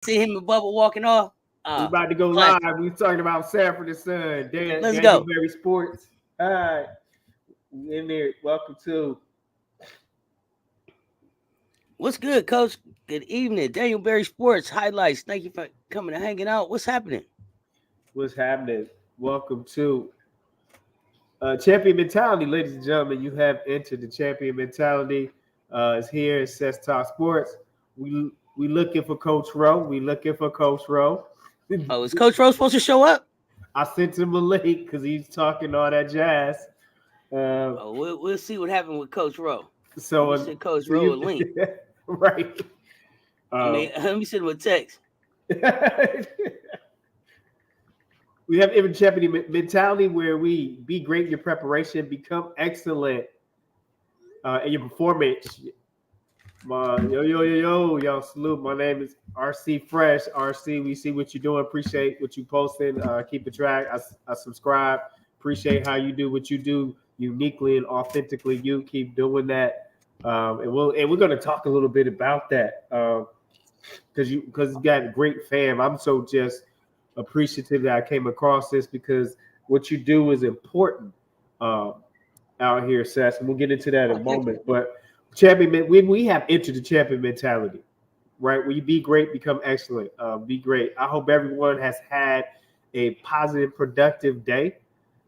See him and Bubba walking off. We about to go live. Classic. We talking about Sanford and Son, Let's go. Daniel Berry Sports. All right, we in there. Welcome to. What's good, Coach? Good evening. Daniel Berry Sports highlights. Thank you for coming and hanging out. What's happening? What's happening? Welcome to Champion Mentality, ladies and gentlemen. You have entered the Champion Mentality. It's here at Cess Talk Sports. We looking for Coach Rowe. We looking for Coach Rowe. Oh, is Coach Rose supposed to show up? I sent him a link because he's talking all that jazz. We'll see what happened with Coach Rowe. So send Coach Rowe a link. Right. Let me send him a text. We have even champion mentality where we be great in your preparation, become excellent in your performance. Y'all salute. My name is RC Fresh. RC, we see what you're doing. Appreciate what you posting. Keep it track. I subscribe. Appreciate how you do what you do uniquely and authentically. You keep doing that. And we're gonna talk a little bit about that because you got a great fam. I'm so just appreciative that I came across this because what you do is important out here, Cess. And we'll get into that in a moment. But champion, we have entered the champion mentality, right? Where you be great, become excellent. Be great. I hope everyone has had a positive, productive day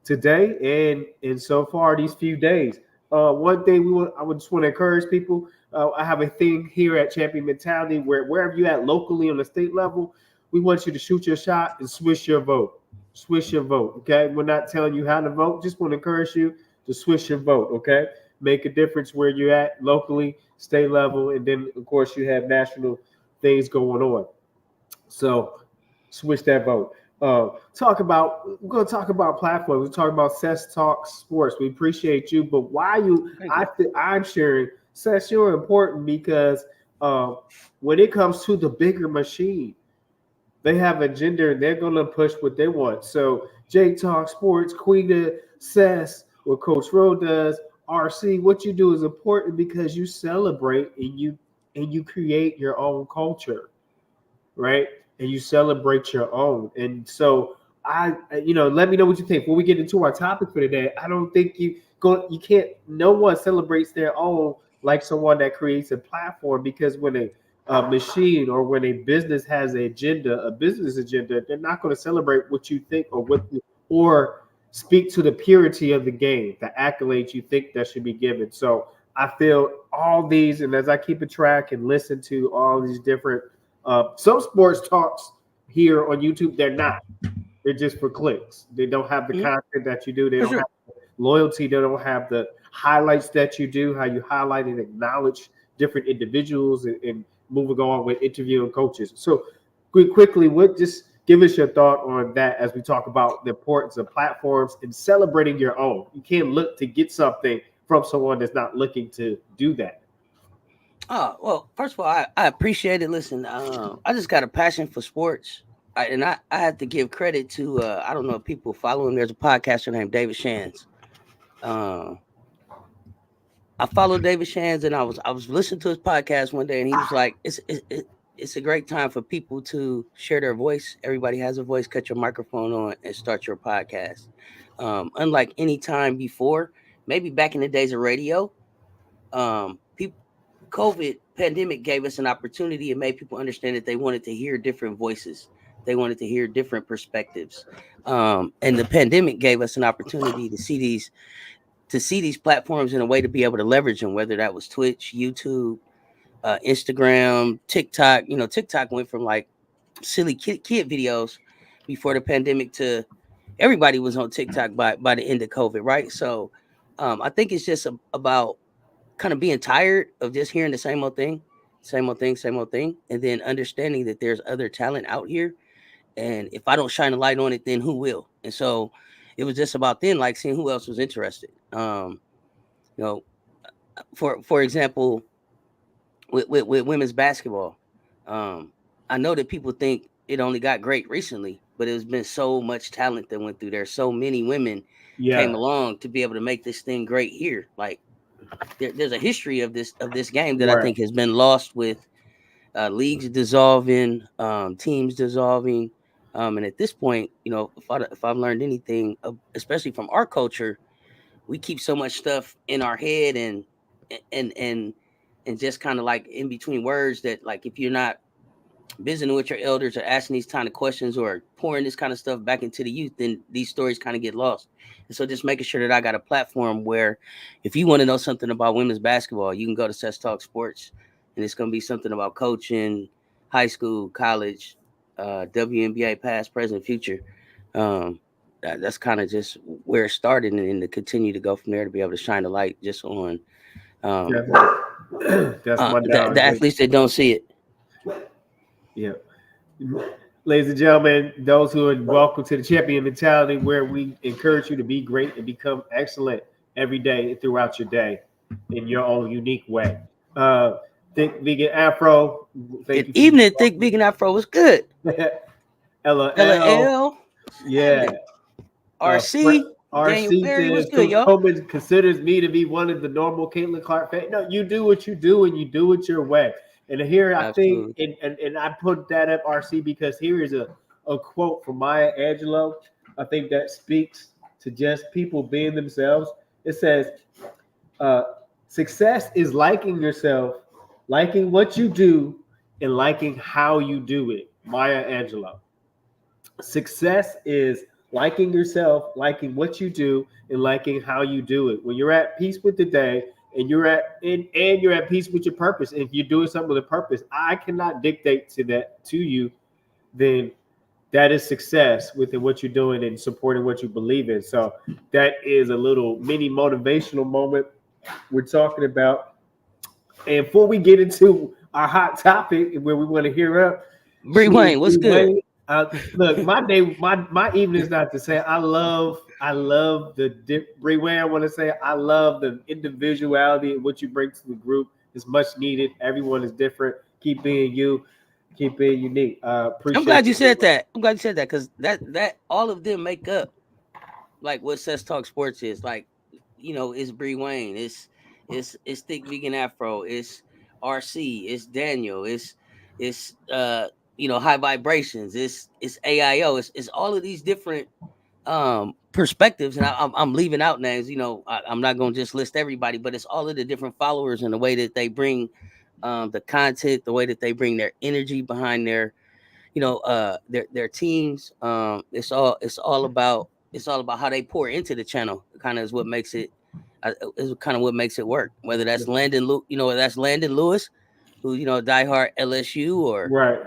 today and so far these few days. One thing I would just want to encourage people. I have a thing here at Champion Mentality where wherever you at locally on the state level, we want you to shoot your shot and swish your vote. Swish your vote, okay? We're not telling you how to vote. Just want to encourage you to swish your vote, okay? Make a difference where you're at locally, state level, and then, of course, you have national things going on. So switch that vote. We're going to talk about platforms. We're talking about Cess Talk Sports. We appreciate you, but I'm sharing, Cess, you're important because when it comes to the bigger machine, they have a gender and they're going to push what they want. So J Talk Sports, Queen Cess, what Coach Rowe does, RC, what you do is important because you celebrate and you create your own culture, right? And you celebrate your own. And so let me know what you think. Before we get into our topic for today, I don't think no one celebrates their own like someone that creates a platform, because when a machine or when a business has a business agenda, they're not going to celebrate what you think or speak to the purity of the game, the accolades you think that should be given. So I feel all these, and as I keep a track and listen to all these different some sports talks here on YouTube, they're just for clicks. They don't have the content that you do. They don't have loyalty. They don't have the highlights that you do, how you highlight and acknowledge different individuals and moving on with interviewing coaches. So quickly, just give us your thought on that as we talk about the importance of platforms and celebrating your own. You can't look to get something from someone that's not looking to do that. Oh, well, first of all, I appreciate it. Listen, I just got a passion for sports. I had to give credit to, I don't know if people follow him. There's a podcaster named David Shands. I followed David Shands, and I was listening to his podcast one day, and he was like, it's a great time for people to share their voice. Everybody has a voice. Cut your microphone on and start your podcast. Unlike any time before, maybe back in the days of radio, COVID pandemic gave us an opportunity and made people understand that they wanted to hear different voices. They wanted to hear different perspectives. And the pandemic gave us an opportunity to see these platforms in a way to be able to leverage them, whether that was Twitch, YouTube, Instagram, TikTok. TikTok went from like silly kid videos before the pandemic to everybody was on TikTok by the end of COVID, right? So I think it's just about kind of being tired of just hearing the same old thing, and then understanding that there's other talent out here. And if I don't shine a light on it, then who will? And so it was just about then, like seeing who else was interested. For example, with women's basketball, I know that people think it only got great recently, but it's been so much talent that went through there. So many women came along to be able to make this thing great here. Like there's a history of this game that I think has been lost with leagues dissolving, teams dissolving, and at this point, if I've learned anything, especially from our culture, we keep so much stuff in our head and and and just kind of like in between words that like if you're not visiting with your elders or asking these kind of questions or pouring this kind of stuff back into the youth, then these stories kind of get lost. And so just making sure that I got a platform where if you want to know something about women's basketball, you can go to Cess Talk Sports and it's going to be something about coaching, high school, college, WNBA, past, present, future. That's kind of just where it started and to continue to go from there to be able to shine the light just on um, That's my the dog. athletes that don't see it. Yeah. Ladies and gentlemen, those who are welcome to the champion mentality, where we encourage you to be great and become excellent every day and throughout your day in your own unique way. Uh, Thick Vegan Afro, thank Good you evening, Thick Vegan Afro was good. for LOL. LL, Yeah. happening. RC, Daniel RC Perry, what's says good, Coach y'all? Coleman considers me to be one of the normal Caitlin Clark fans. No, you do what you do and you do it your way. And here I think, Absolutely. and I put that up, RC, because here is a quote from Maya Angelou. I think that speaks to just people being themselves. It says, uh, success is liking yourself, liking what you do, and liking how you do it. Maya Angelou. Success is liking yourself, liking what you do, and liking how you do it. When you're at peace with the day and you're at peace with your purpose, if you're doing something with a purpose, I cannot dictate to that to you, then that is success within what you're doing and supporting what you believe in. So that is a little mini motivational moment we're talking about. And before we get into our hot topic where we want to hear up, Bree she is Wayne, what's Bree good? Wayne. Look, my day, my evening is not to say I love the Bree Wayne. I want to say I love the individuality and what you bring to the group is much needed. Everyone is different. Keep being you. Keep being unique. I'm Appreciate glad you you, Bree said that. I'm glad you said that because that all of them make up like what Cess Talk Sports is. Like, it's Bree Wayne, it's Thick Vegan Afro, it's RC, it's Daniel, it's High Vibrations, it's AIO, it's all of these different perspectives, and I'm leaving out names. I'm not gonna just list everybody, but it's all of the different followers and the way that they bring the content, the way that they bring their energy behind their teams. It's all about how they pour into the channel. Kind of is kind of what makes it work. Whether that's Landon Lewis, who's diehard LSU, or right,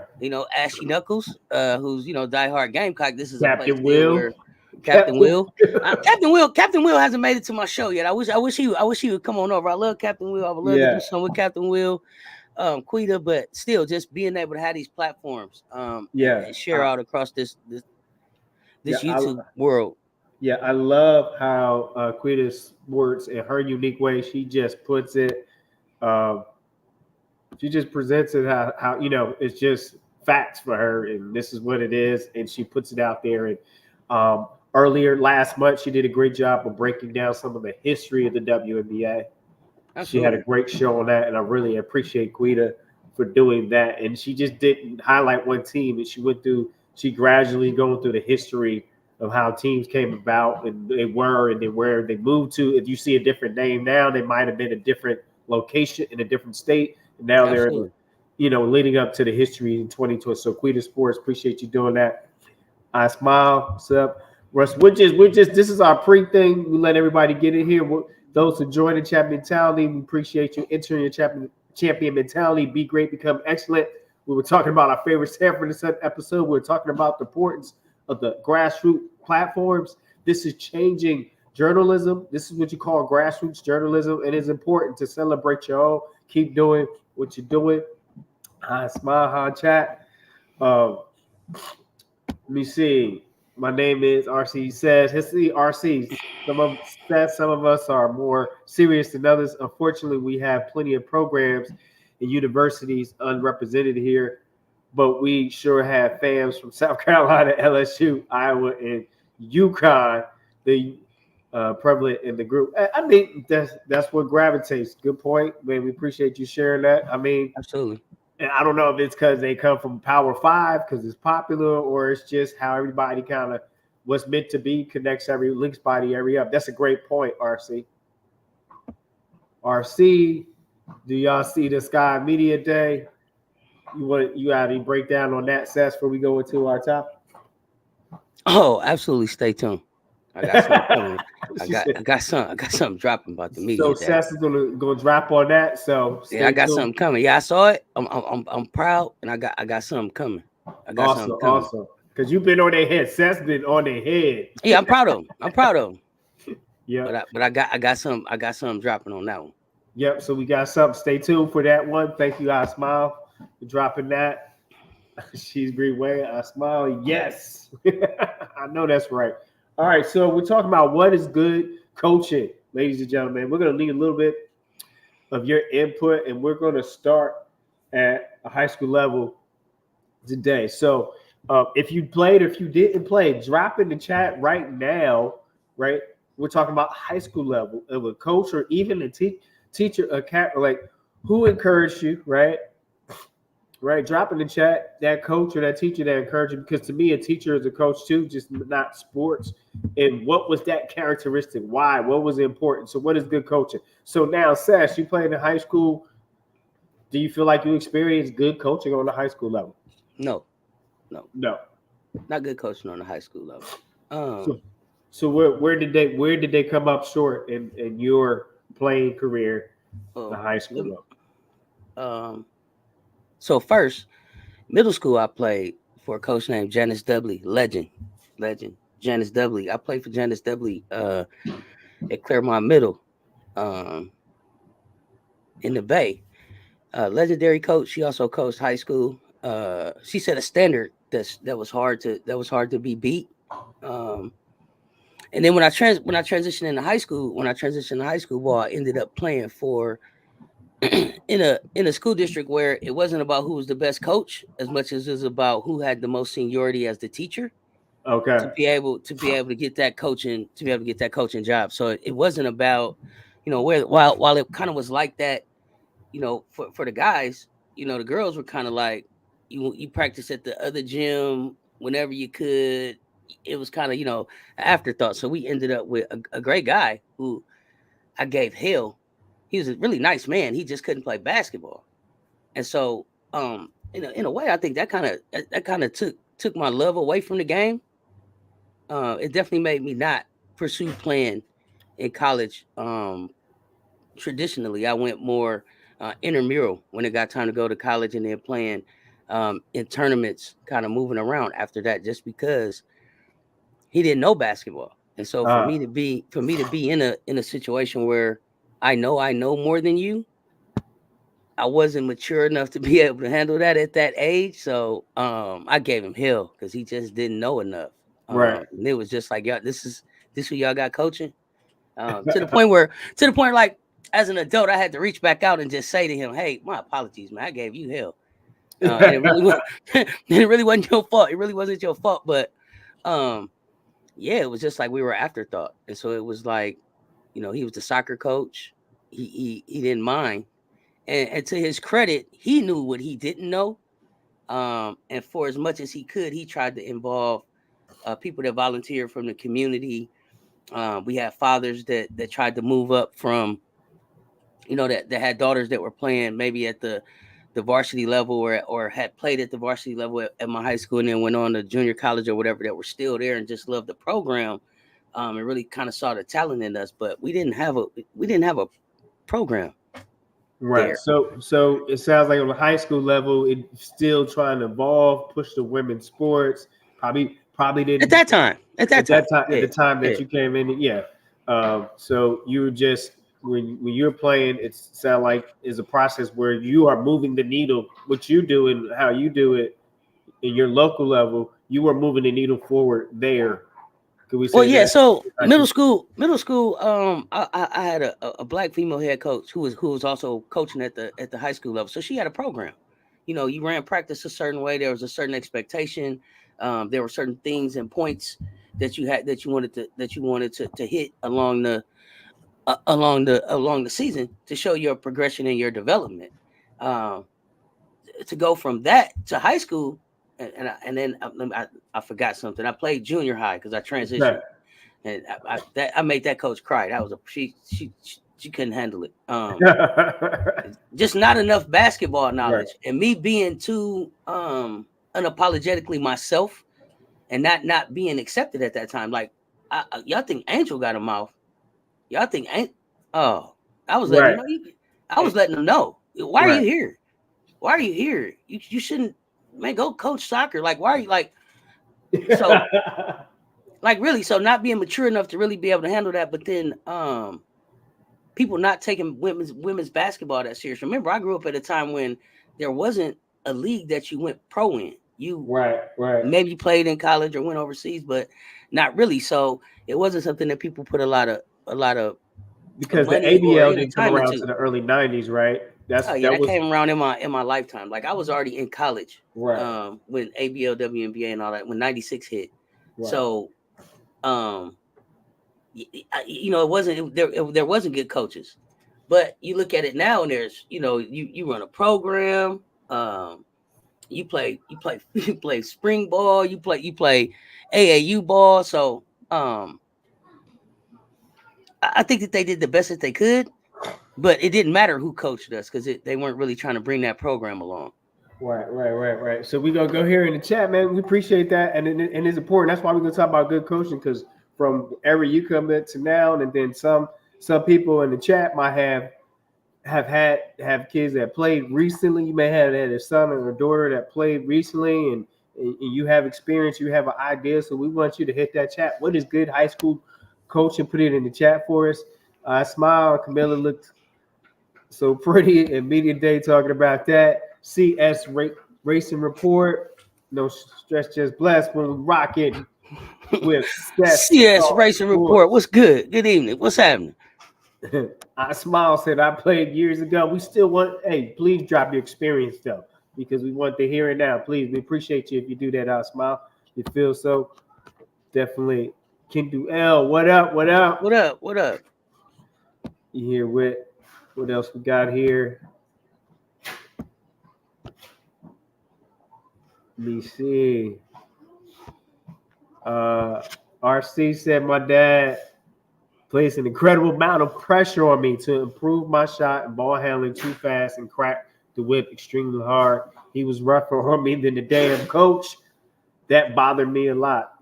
Ashy Knuckles, who's diehard Gamecock. This is a place Captain then Will. where Captain Captain. Will. Captain Will hasn't made it to my show yet. I wish he would come on over. I love Captain Will. I would love to Yeah, do something with Captain Will, Quita, but still just being able to have these platforms yeah, and share out across this yeah. I YouTube world. Yeah, I love how Quitta's words in her unique way. She just puts it. Um, she just presents it how it's just facts for her, and this is what it is, and she puts it out there. And earlier last month, she did a great job of breaking down some of the history of the WNBA. She had a Absolutely. great show on that, and I really appreciate Quita for doing that. And she just didn't highlight one team, and she went through. She gradually going through the history of how teams came about and they were, and then where they moved to. If you see a different name now, they might have been a different location in a different state. And now they're, Absolutely. leading up to the history in 2020. So Quita Sports, appreciate you doing that. I smile. What's up, Russ? We're just this is our pre thing. We let everybody get in here. Those who join the champion mentality, we appreciate you entering your champion mentality. Be great, become excellent. We were talking about our favorite Sanford and Son episode. We were talking about the importance of the grassroots platforms. This is changing journalism. This is what you call grassroots journalism. It is important to celebrate your own. Keep doing what you're doing. Hi, smile, hi, chat. Um, let me see. My name is RC Says. History RC. Some of us are more serious than others. Unfortunately, we have plenty of programs and universities unrepresented here, but we sure have fans from South Carolina, LSU, Iowa, and UConn. The prevalent in the group. I mean, that's what gravitates. Good point, man. We appreciate you sharing that. I mean, Absolutely. And I don't know if it's because they come from Power Five because it's popular, or it's just how everybody kind of what's meant to be connects every links body every up. That's a great point, RC. RC, do y'all see the Sky Media Day? You got any breakdown on that, Cess, before we go into our top? Oh, absolutely. Stay tuned. I got something coming. I She got said, I got some I got something dropping about the so media day. Cess is gonna drop on that. So Yeah, I stay got tuned. something coming. Yeah, I saw it. I'm proud, and I got something coming. I got Awesome, something coming. awesome. Because you've been on their head. Cess been on their head. Yeah, I'm proud of him. I'm proud of him. Yep. But I got something dropping on that one. Yep. So we got something. Stay tuned for that one. Thank you, I Smile, for dropping that. She's Bree Way. I Smile. Yes. I know that's right. All right. So we're talking about what is good coaching, ladies and gentlemen. We're going to need a little bit of your input, and we're going to start at a high school level today. So if you played or if you didn't play, drop in the chat right now, right? We're talking about high school level of a coach or even a teacher, like who encouraged you, right? Right, drop in the chat that coach or that teacher that encouraged you. Because to me, a teacher is a coach too, just not sports. And what was that characteristic? Why? What was important? So, what is good coaching? So now, Sash, you played in high school. Do you feel like you experienced good coaching on the high school level? No, no, No. not good coaching on the high school level. So, so where did they come up short in your playing career, the Oh, high school lem- level? um. So first, middle school, I played for a coach named Janice Dudley, legend, Janice Dudley. I played for Janice Dudley at Claremont Middle, um, in the Bay. Legendary coach. She also coached high school. She set a standard that was hard to be beat. Um, and then when I transitioned into high school, when I transitioned to high school ball, I ended up playing for in a school district where it wasn't about who was the best coach as much as it was about who had the most seniority as the teacher Okay. to be able to get that coaching job. So it wasn't about, where while it kind of was like that, for the guys, the girls were kind of like you practice at the other gym whenever you could. It was kind of, an afterthought. So we ended up with a great guy who I gave hell. He was a really nice man. He just couldn't play basketball. And so, in a way, I think that kind of took my love away from the game. It definitely made me not pursue playing in college. Traditionally, I went more intramural when it got time to go to college, and then playing in tournaments, kind of moving around after that, just because he didn't know basketball. And so for Uh, me to be in a situation where I know more than you, I wasn't mature enough to be able to handle that at that age. So I gave him hell because he just didn't know enough. right. And it was just like, y'all, this who y'all got coaching. To the point like, as an adult, I had to reach back out and just say to him, "Hey, my apologies, man. I gave you hell, and it really was, it really wasn't your fault. It really wasn't your fault." But um, yeah, it was just like we were afterthought, and so it was like, he was the soccer coach. He didn't mind, and to his credit, he knew what he didn't know. And for as much as he could, he tried to involve people that volunteered from the community. We had fathers that tried to move up from, that had daughters that were playing maybe at the varsity level, or had played at the varsity level at my high school, and then went on to junior college or whatever, that were still there and just loved the program, and really kind of saw the talent in us. But we didn't have a program Right. there So it sounds like on the high school level, it's still trying to evolve, push the women's sports. Probably at didn't that time. At that at time, that time at yeah, the time yeah. that you came in. Yeah. So you were just when you're playing, it sound like is a process where you are moving the needle. What you do and how you do it in your local level, you are moving the needle forward there. Could we Well, say yeah. that? So middle school. I had a black female head coach who was also coaching at the high school level. So she had a program. You ran practice a certain way. There was a certain expectation. There were certain things and points that you wanted to hit along the season to show your progression and your development. Um, to go from that to high school, and then I forgot something. I played junior high because I Okay. transitioned, and I made that coach cry. That was she couldn't handle it. Just not enough basketball Right. knowledge, and me being too unapologetically myself, and not being accepted at that time. Like y'all think Angel got a mouth? Y'all think oh, I was letting Right. I was letting them know. Why are you Right. here? Why are you here? You shouldn't, man, go coach soccer. Like, why are you like so like really so not being mature enough to really be able to handle that, but then people not taking women's basketball that serious. Remember, I grew up at a time when there wasn't a league that you went pro in. You Right. Right. maybe played in college or went overseas, but not really. So it wasn't something that people put a lot of Because the money or ABL any didn't come time around to into. the early '90s, right? Oh yeah, That that was came around in my lifetime. Like I was already in college right. when ABL, WNBA, and all that when '96 hit. Right. So um, it wasn't there wasn't good coaches, but you look at it now and there's you run a program. You play you play spring ball. You play AAU ball. So I think that they did the best that they could, but it didn't matter who coached us because they weren't really trying to bring that program along. Right. So we gonna go here in the chat, man. We appreciate that, and it's important. That's why we're gonna talk about good coaching because from ever you come in to now, and then some people in the chat might have kids that played recently. You may have had a son or a daughter that played recently, and you have experience. You have an idea, so we want you to hit that chat. What is good high school coaching? Put it in the chat for us. Smile. Camilla looked so pretty and media day talking about that. CS Racing Report. No stress, just blessed when we rocking with Cess. CS Racing Report. What's good? Good evening. What's happening? I smile said I played years ago. We still want, hey, please drop your experience though, because we want to hear it now. Please, we appreciate you if you do that. I smile. You feel so definitely. Can do L. What up? What up? What up? What up? You here with what else we got here? Let me see. Uh, RC said my dad placed an incredible amount of pressure on me to improve my shot and ball handling too fast and crack the whip extremely hard. He was rougher on me than the damn coach. That bothered me a lot.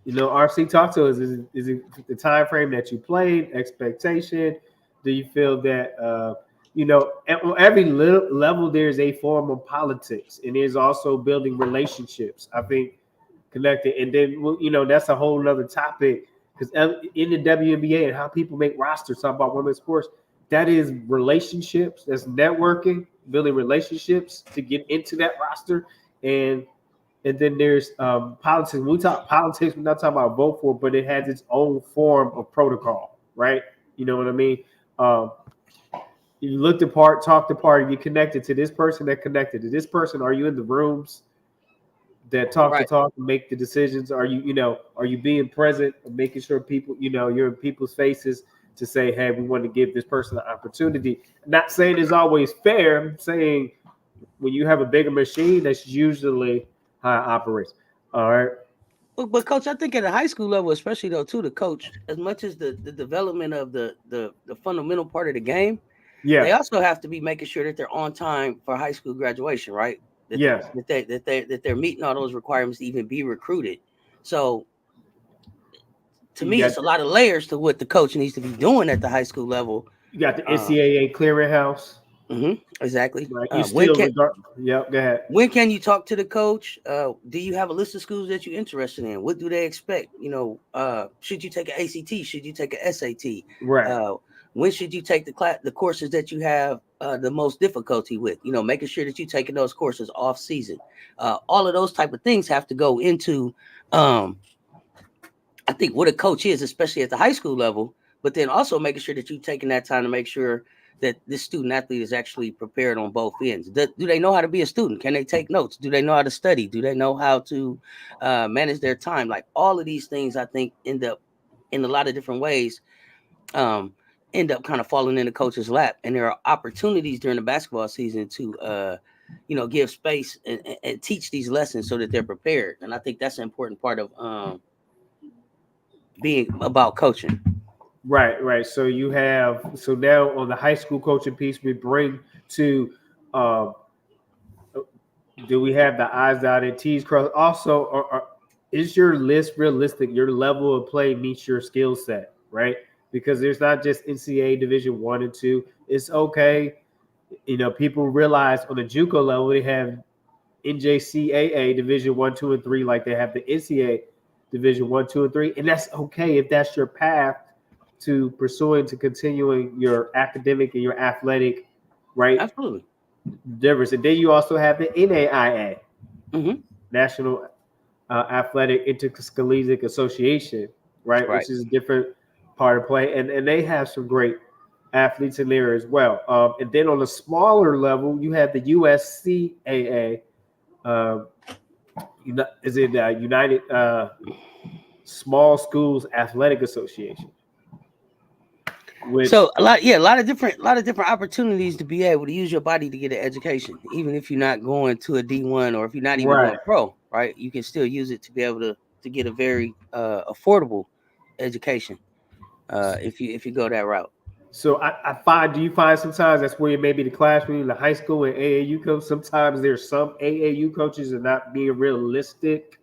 RC, talk to us. Is it the time frame that you played, expectation? Do you feel that on every little level there's a form of politics, and there's also building relationships. I think connected, and then that's a whole other topic because in the WNBA and how people make rosters, talk about women's sports. That is relationships. That's networking, building relationships to get into that roster, and then there's politics. When we talk politics, we're not talking about vote for, but it has its own form of protocol, right? You know what I mean? Um, you look the part, talk the part, you connected to this person that connected to this person. Are you in the rooms that talk to Right. talk and make the decisions? Are you being present and making sure people, you're in people's faces to say, hey, we want to give this person an opportunity. Not saying it's always fair. I'm saying when you have a bigger machine, that's usually how it operates. All right. But coach, I think at a high school level, especially though, too, the coach, as much as the development of the fundamental part of the game, they Yeah. also have to be making sure that they're on time for high school graduation, right? That Yes. they're meeting all those requirements to even be recruited. So to You me, got it's a lot of layers to what the coach needs to be doing at the high school level. you got the Uh, NCAA clearinghouse. exactly. Like you When still can regard. Yep. Go ahead. you talk to the coach? Do you have a list of schools that you're interested in? What do they expect? Should you take an ACT? Should you take an SAT? Right. Uh, when should you take the courses that you have the most difficulty with? Making sure that you're taking those courses off season. All of those type of things have to go into, I think, what a coach is, especially at the high school level. But then also making sure that you're taking that time to make sure that this student athlete is actually prepared on both ends. Do they know how to be a student? Can they take notes? Do they know how to study? Do they know how to manage their time? Like all of these things, I think, end up in a lot of different ways, end up kind of falling in the coach's lap. And there are opportunities during the basketball season to give space and teach these lessons so that they're prepared. And I think that's an important part of being about coaching. Right. So now on the high school coaching piece, we bring to um, do we have the I's dotted, T's crossed? Also, is your list realistic? Your level of play meets your skill set, right? Because there's not just NCAA Division 1 and 2. It's okay. People realize on the JUCO level they have NJCAA Division 1, 2, and 3, like they have the NCAA Division 1, 2, and 3, and that's okay if that's your path to pursuing to continuing your academic and your athletic, right? Absolutely. Difference. And then you also have the NAIA, Mm-hmm. National Athletic Intercollegiate Association, right, Right. which is a different part of play, and they have some great athletes in there as well. And then on a smaller level, you have the USCAA. Uh, is it United Small Schools Athletic Association? Which So a lot of different opportunities to be able to use your body to get an education, even if you're not going to a D1 or if you're not even right. going pro, right? You can still use it to be able to get a very affordable education if you go that route. So I find, do you find sometimes that's where maybe the clash between the high school and AAU coach? Sometimes there's some AAU coaches are not being realistic.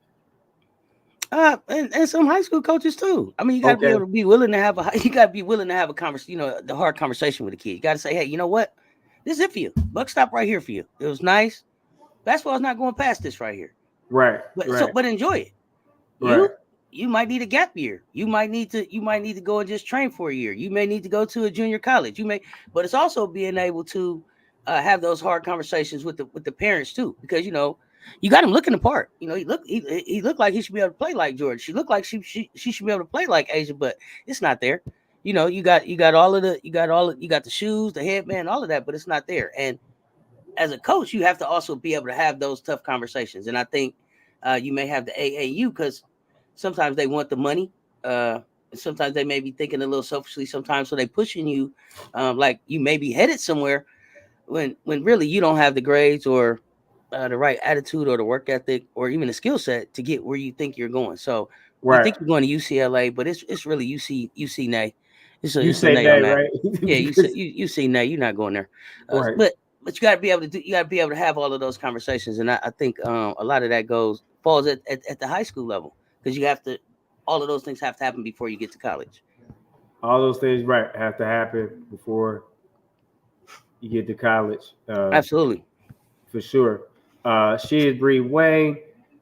And some high school coaches too. I mean, you got to be able Okay, to be willing to have you got to be willing to have a conversation, the hard conversation with the kid. You got to say, hey, you know what? This is it for you. Buck stop right here for you. It was nice. Basketball's not going past this right here. right, But right, but enjoy it. right, You might need a gap year. You might need to go and just train for a year. You may need to go to a junior college. But it's also being able to have those hard conversations with the parents too, because you got him looking the part. He looked like he should be able to play like George. She looked like she should be able to play like Asia, but it's not there. You got all of you got the shoes, the headband, all of that, but it's not there. And as a coach, you have to also be able to have those tough conversations. And I think you may have the AAU because sometimes they want the money. Sometimes they may be thinking a little selfishly. Sometimes so they pushing you, like you may be headed somewhere when really you don't have the grades or the right attitude or the work ethic or even the skill set to get where you think you're going. So you right. think you're going to UCLA, but it's really UC Nay. You It's a say nay on nay, that. right? Yeah, you say Because you see nay. You're not going there, right. but you got to be able to do. You got to be able to have all of those conversations, and I think a lot of that falls at the high school level because you have to. All of those things have to happen before you get to college. All those things, right, have to happen before you get to college, Absolutely. for sure. She is Bree Wayne,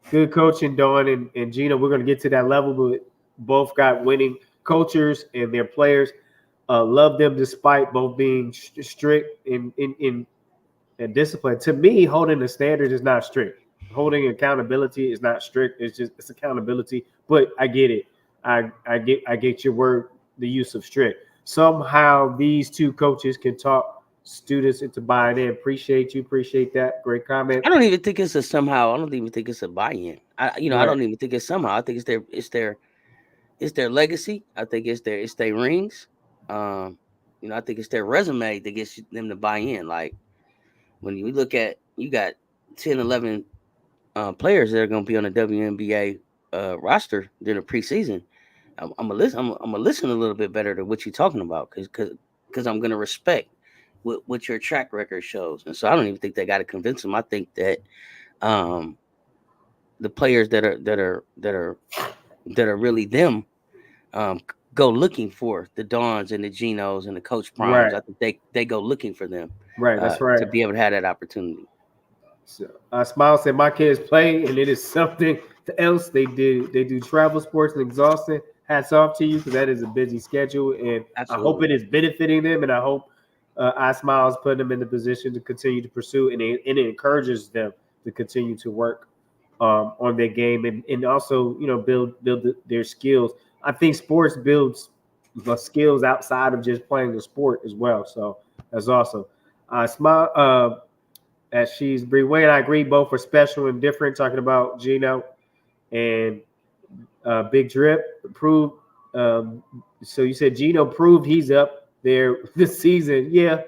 good coaching, Dawn and Gina. We're going to get to that level, but both got winning coaches and their players. Love them despite both being strict in discipline. To me, holding the standard is not strict. Holding accountability is not strict. It's accountability. But I get it. I get your word. The use of strict. Somehow these two coaches can talk students into buying in. Appreciate you. Appreciate that. Great comment. I don't even think it's a somehow. I don't even think it's a buy-in. I Right. don't even think it's somehow. I think it's their legacy. I think it's their rings. Um, I think it's their resume that gets them to buy in. Like when you look at you got 10, 11 players that are going to be on the WNBA roster during the preseason. I'm gonna listen. I'm gonna listen a little bit better to what you're talking about because I'm gonna respect what your track record shows. And so I don't even think they got to convince them. I think that um, the players that are really them um, go looking for the Dawns and the Genos and the Coach Primes. Right. I think they go looking for them Right. That's right. to be able to have that opportunity. So, Smile said my kids play, and it is something else they do. They do travel sports and exhausting. Hats off to you because that is a busy schedule, and I hope Absolutely. it is benefiting them. And I hope I Smile is putting them in the position to continue to pursue, and it encourages them to continue to work on their game and also build their skills. I think sports builds the skills outside of just playing the sport as well. So that's awesome. Smile. As she's Bree Wayne. I agree, both are special and different. Talking about Gino and Big Drip proved. So you said Gino proved he's up there this season. Yeah,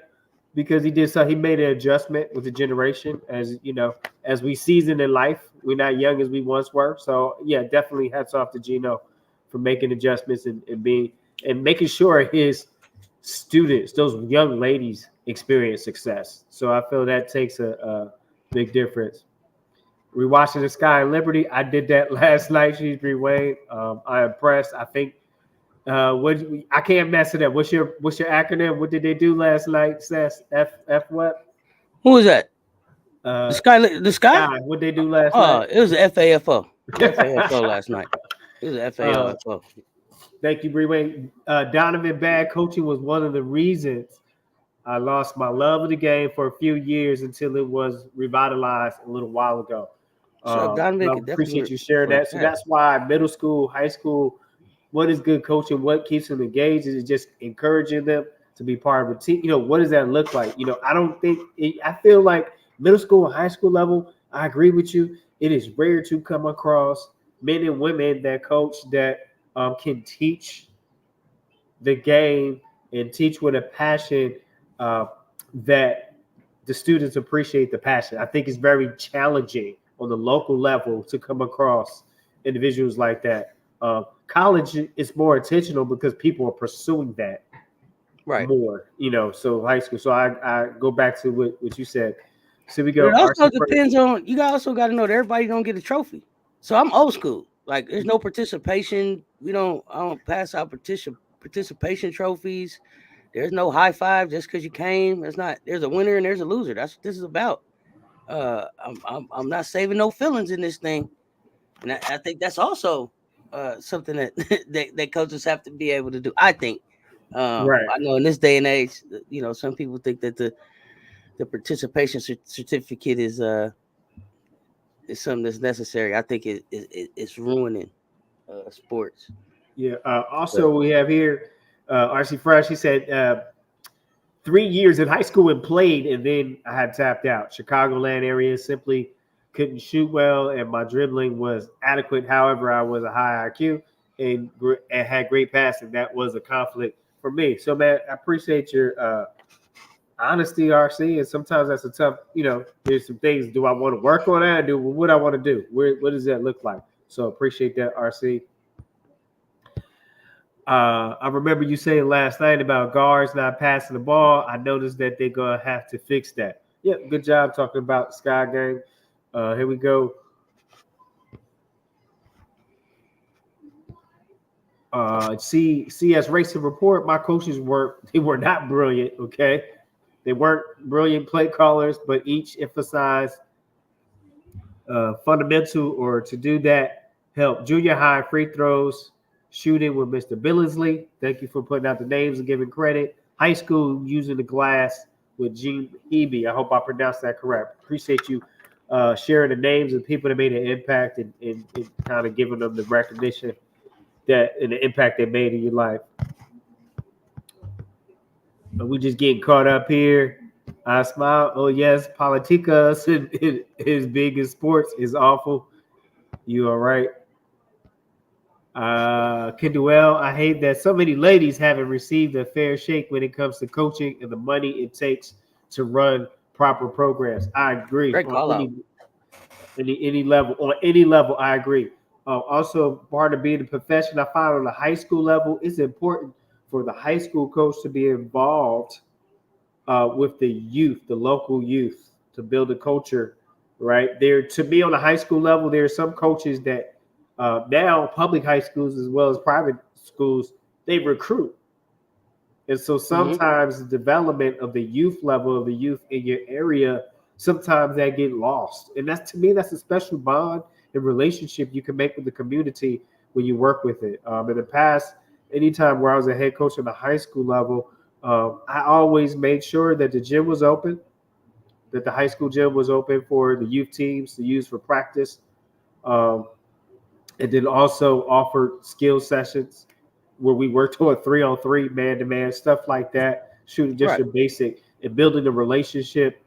because he did so. He made an adjustment with the generation, as you know, as we season in life. We're not young as we once were. So yeah, definitely hats off to Gino for making adjustments and being and making sure his students, those young ladies, experience success. So I feel that takes a big difference. Rewatching the Sky and Liberty, I did that last night. She's Wayne. I impressed. I think what I can't mess it up. What's your acronym? What did they do last night? Cess F what? Who was that? The Uh, sky, the sky. Sky. What they do last Oh, night? it was the FAFO. FAFO last night. It was the uh, FAFO. Thank you, Wayne. Donovan bad coaching was one of the reasons I lost my love of the game for a few years until it was revitalized a little while ago. So Donovan I could appreciate definitely you sharing that. So pass. that's why middle school, high school, what is good coaching? What keeps them engaged? Is it just encouraging them to be part of a team? What does that look like? I don't think I feel like middle school and high school level. I agree with you. It is rare to come across men and women that coach that can teach the game and teach with a passion uh, that the students appreciate the passion. I think it's very challenging on the local level to come across individuals like that. College is more intentional because people are pursuing that Right. more, so high school. So I go back to what you said. So we But go it also RC first. depends on you. Also got to know that everybody don't get a trophy. So I'm old school. Like there's no participation. We don't. I don't pass out participation trophies. There's no high five just because you came. There's not. There's a winner and there's a loser. That's what this is about. I'm not saving no feelings in this thing, and I think that's also something that, that coaches have to be able to do. I think. Right. I know in this day and age, some people think that the participation certificate is something that's necessary. I think it's ruining sports. Yeah. But Also, we have here RC Fresh. He said 3 years in high school and played, and then I had tapped out. Chicagoland area simply couldn't shoot well, and my dribbling was adequate. However, I was a high IQ and had great passing. That was a conflict for me. So, man, I appreciate your honesty, RC. And sometimes that's a tough. There's some things. Do I want to work on that? Do what I want to do? What does that look like? So, appreciate that, RC. I remember you saying last night about guards not passing the ball. I noticed that they're gonna have to fix that. Yeah, good job talking about the Sky game. Here we go. CS Racing Report. My coaches were not brilliant. Okay, they weren't brilliant play callers, but each emphasized fundamental or to do that help. Junior high free throws, shooting with Mr. Billingsley. Thank you for putting out the names and giving credit. High school using the glass with Gene Eby. I hope I pronounced that correct. Appreciate you sharing the names of people that made an impact and kind of giving them the recognition that and the impact they made in your life. But we just getting caught up here. I smile. Oh yes, Politica is big in sports is awful. You all right? Kenduel, I hate that so many ladies haven't received a fair shake when it comes to coaching and the money it takes to run proper programs. I agree great on call out. any level. On any level, I agree. Also, part of being a profession, I find on the high school level, it's important for the high school coach to be involved with the youth, the local youth, to build a culture. Right there, to me on the high school level, there are some coaches that now public high schools as well as private schools they recruit, and so Mm-hmm. sometimes the development of the youth level of the youth in your area sometimes that get lost, and that's to me that's a special bond and relationship you can make with the community when you work with it. In the past, anytime where I was a head coach at the high school level, I always made sure that the gym was open, that the high school gym was open for the youth teams to use for practice. Um, and then also offered skill sessions where we worked on 3-on-3, man-to-man, stuff like that, shooting just Right. your basic and building a relationship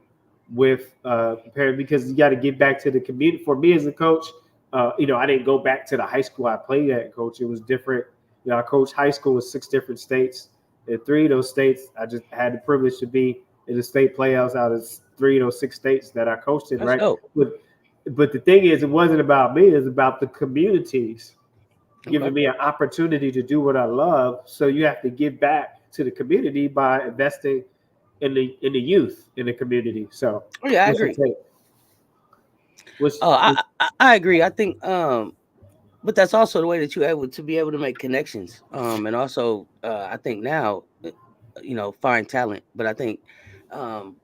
with parents because you got to get back to the community. For me as a coach, I didn't go back to the high school I played at, coach. It was different. I coached high school in 6 different states. In 3 of those states, I just had the privilege to be in the state playoffs out of 3 of those 6 states that I coached in, That's right? dope. But the thing is, it wasn't about me; it's about the communities Okay. giving me an opportunity to do what I love. So you have to give back to the community by investing in the youth in the community. So Oh, yeah, I what's your agree. take? Oh, What's I agree. I think but that's also the way that you're able to be able to make connections. And also I think now find talent. But I think from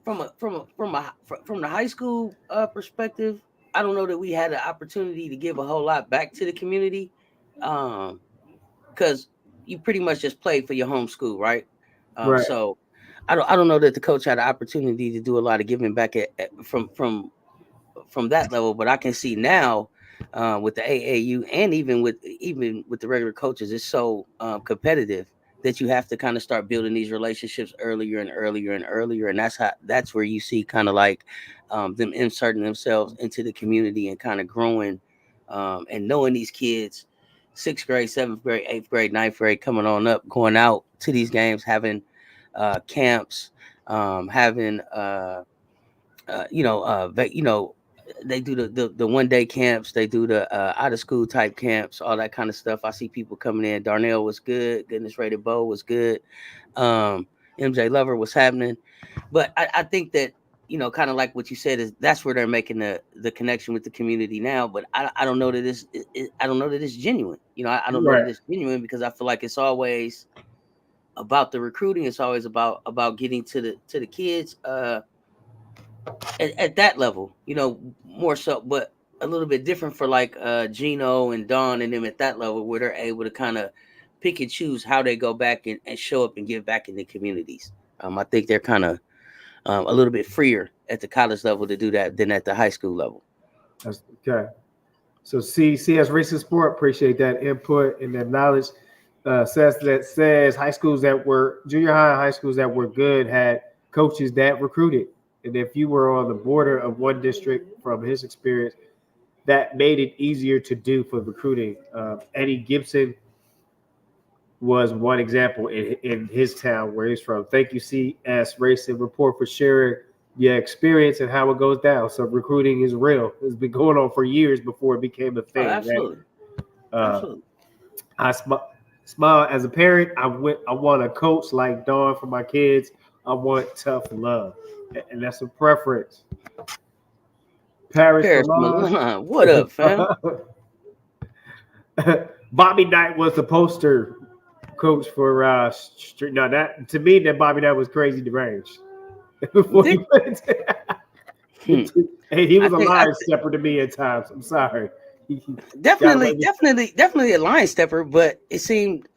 the high school perspective, I don't know that we had the opportunity to give a whole lot back to the community. Because you pretty much just played for your home school, right? right? So I don't know that the coach had the opportunity to do a lot of giving back from that level, but I can see now with the AAU and even with the regular coaches, it's so competitive that you have to kind of start building these relationships earlier and earlier and earlier, and that's where you see kind of like them inserting themselves into the community and kind of growing and knowing these kids. 6th grade, 7th grade, 8th grade, 9th grade, coming on up, going out to these games, having camps, having they do the 1 day camps, they do the out of school type camps, all that kind of stuff. I see people coming in. Darnell was good, goodness rated Bo was good, um MJ Lover was happening. But I think that kind of like what you said, is that's where they're making the connection with the community now. But I don't know that I don't know that it's genuine. I don't know Right. that it's genuine because I feel like it's always about the recruiting. It's always about getting to the kids at that level, more so, but a little bit different for like Gino and Don and them at that level, where they're able to kind of pick and choose how they go back and show up and give back in the communities. I think they're kind of a little bit freer at the college level to do that than at the high school level. That's okay. So CS Racing Sport, appreciate that input and that knowledge. Says high schools that were junior high and high schools that were good had coaches that recruited. And if you were on the border of one district, from his experience, that made it easier to do for recruiting. Eddie Gibson was one example in his town where he's from. Thank you, CS Racing Report, for sharing your experience and how it goes down. So recruiting is real. It's been going on for years before it became a Oh, thing, right? absolutely, Uh, absolutely. I smile as a parent. I want a coach like Dawn for my kids. I want tough love, and that's a preference. Paris Paris Milan. Milan, what up, fam? Bobby Knight was the poster coach for no, that to me that Bobby Knight was crazy deranged. You Before he think? went Hmm. hey, he I was a think line stepper to me at times. I'm sorry. He got away definitely, with definitely a line stepper, but it seemed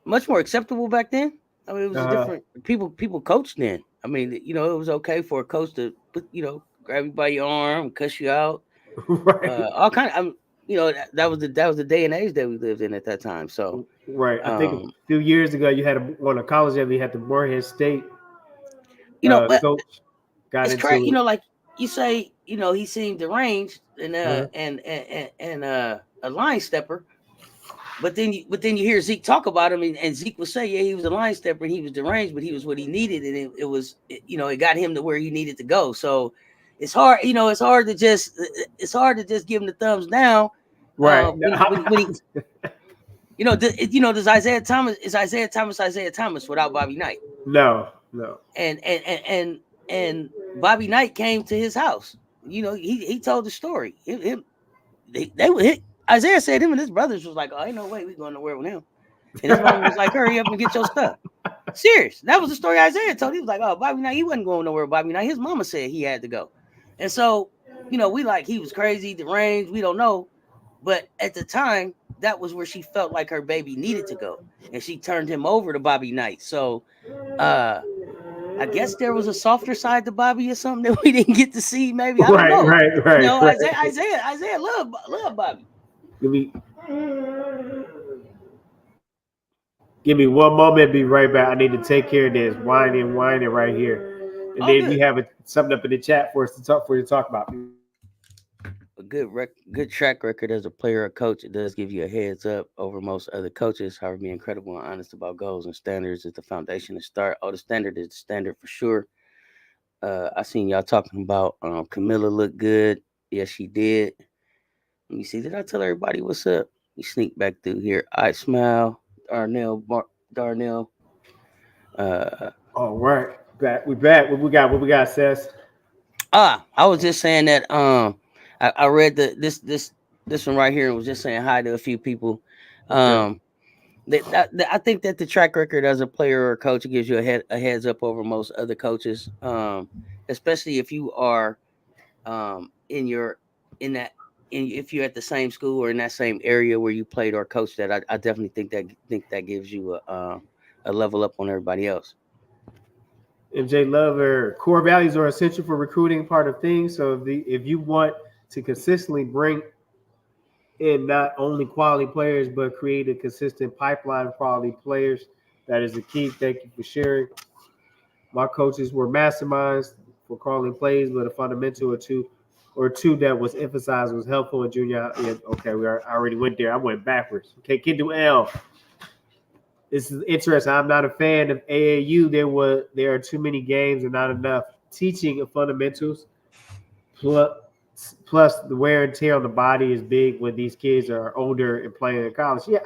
much more acceptable back then. I mean, it was a uh, different people coached then. I mean, it was okay for a coach to grab you by your arm, cuss you out, right. all kind of. That was the day and age that we lived in at that time. So, Right. I think a um, few years ago you had one of college that we had the Morehead State but coach got it's crazy. into it. Like you say, he seemed deranged and Uh, a line stepper. But then you hear Zeke talk about him, and Zeke would say, yeah, he was a line stepper and he was deranged, but he was what he needed, and it got him to where he needed to go. So it's hard, it's hard to just give him the thumbs down. right. When he does Isaiah Thomas without Bobby Knight, No, no. and Bobby Knight came to his house. He told the story. They would hit. Isaiah said him and his brothers was like, "Oh, ain't no way we going nowhere with him." And his mama was like, "Hurry up and get your stuff." Serious. That was the story Isaiah told. He was like, "Oh, Bobby Knight, he wasn't going nowhere with Bobby Knight. His mama said he had to go." And so, we like he was crazy, deranged. We don't know, but at the time, that was where she felt like her baby needed to go, and she turned him over to Bobby Knight. So, uh, I guess there was a softer side to Bobby or something that we didn't get to see. Maybe I don't Right, know. right, right, right. Isaiah love Bobby. Give me give me one moment, be right back. I need to take care of this whining right here. And All then good. you have something up in the chat for us to talk about. Be right back. good track record as a player or coach, it does give you a heads up over most other coaches. However, being credible and honest about goals and standards is the foundation to start. Oh, the standard is the standard for sure. I seen y'all talking about Camilla looked good. Yes, she did. Let me see. Did I tell everybody what's up? We sneak back through here. I smile. Darnell. Uh, All right, back. We back. What we got? What we got, Cess? I was just saying that I read this one right here and was just saying hi to a few people. Okay. Um, I think that the track record as a player or a coach gives you a heads up over most other coaches. Especially if you are in your in that in if you're at the same school or in that same area where you played or coached that. I definitely think that gives you a level up on everybody else. MJ Lover, core values are essential for recruiting part of things. So if you want to consistently bring in not only quality players but create a consistent pipeline of quality players, that is the key. Thank you for sharing. My coaches were masterminds for calling plays, but a fundamental or two that was emphasized was helpful in junior. Yeah, okay, I already went there. I went backwards. Okay, kid do L. This is interesting. I'm not a fan of AAU. There are too many games and not enough teaching of fundamentals. Plus, plus the wear and tear on the body is big when these kids are older and playing in college. Yeah,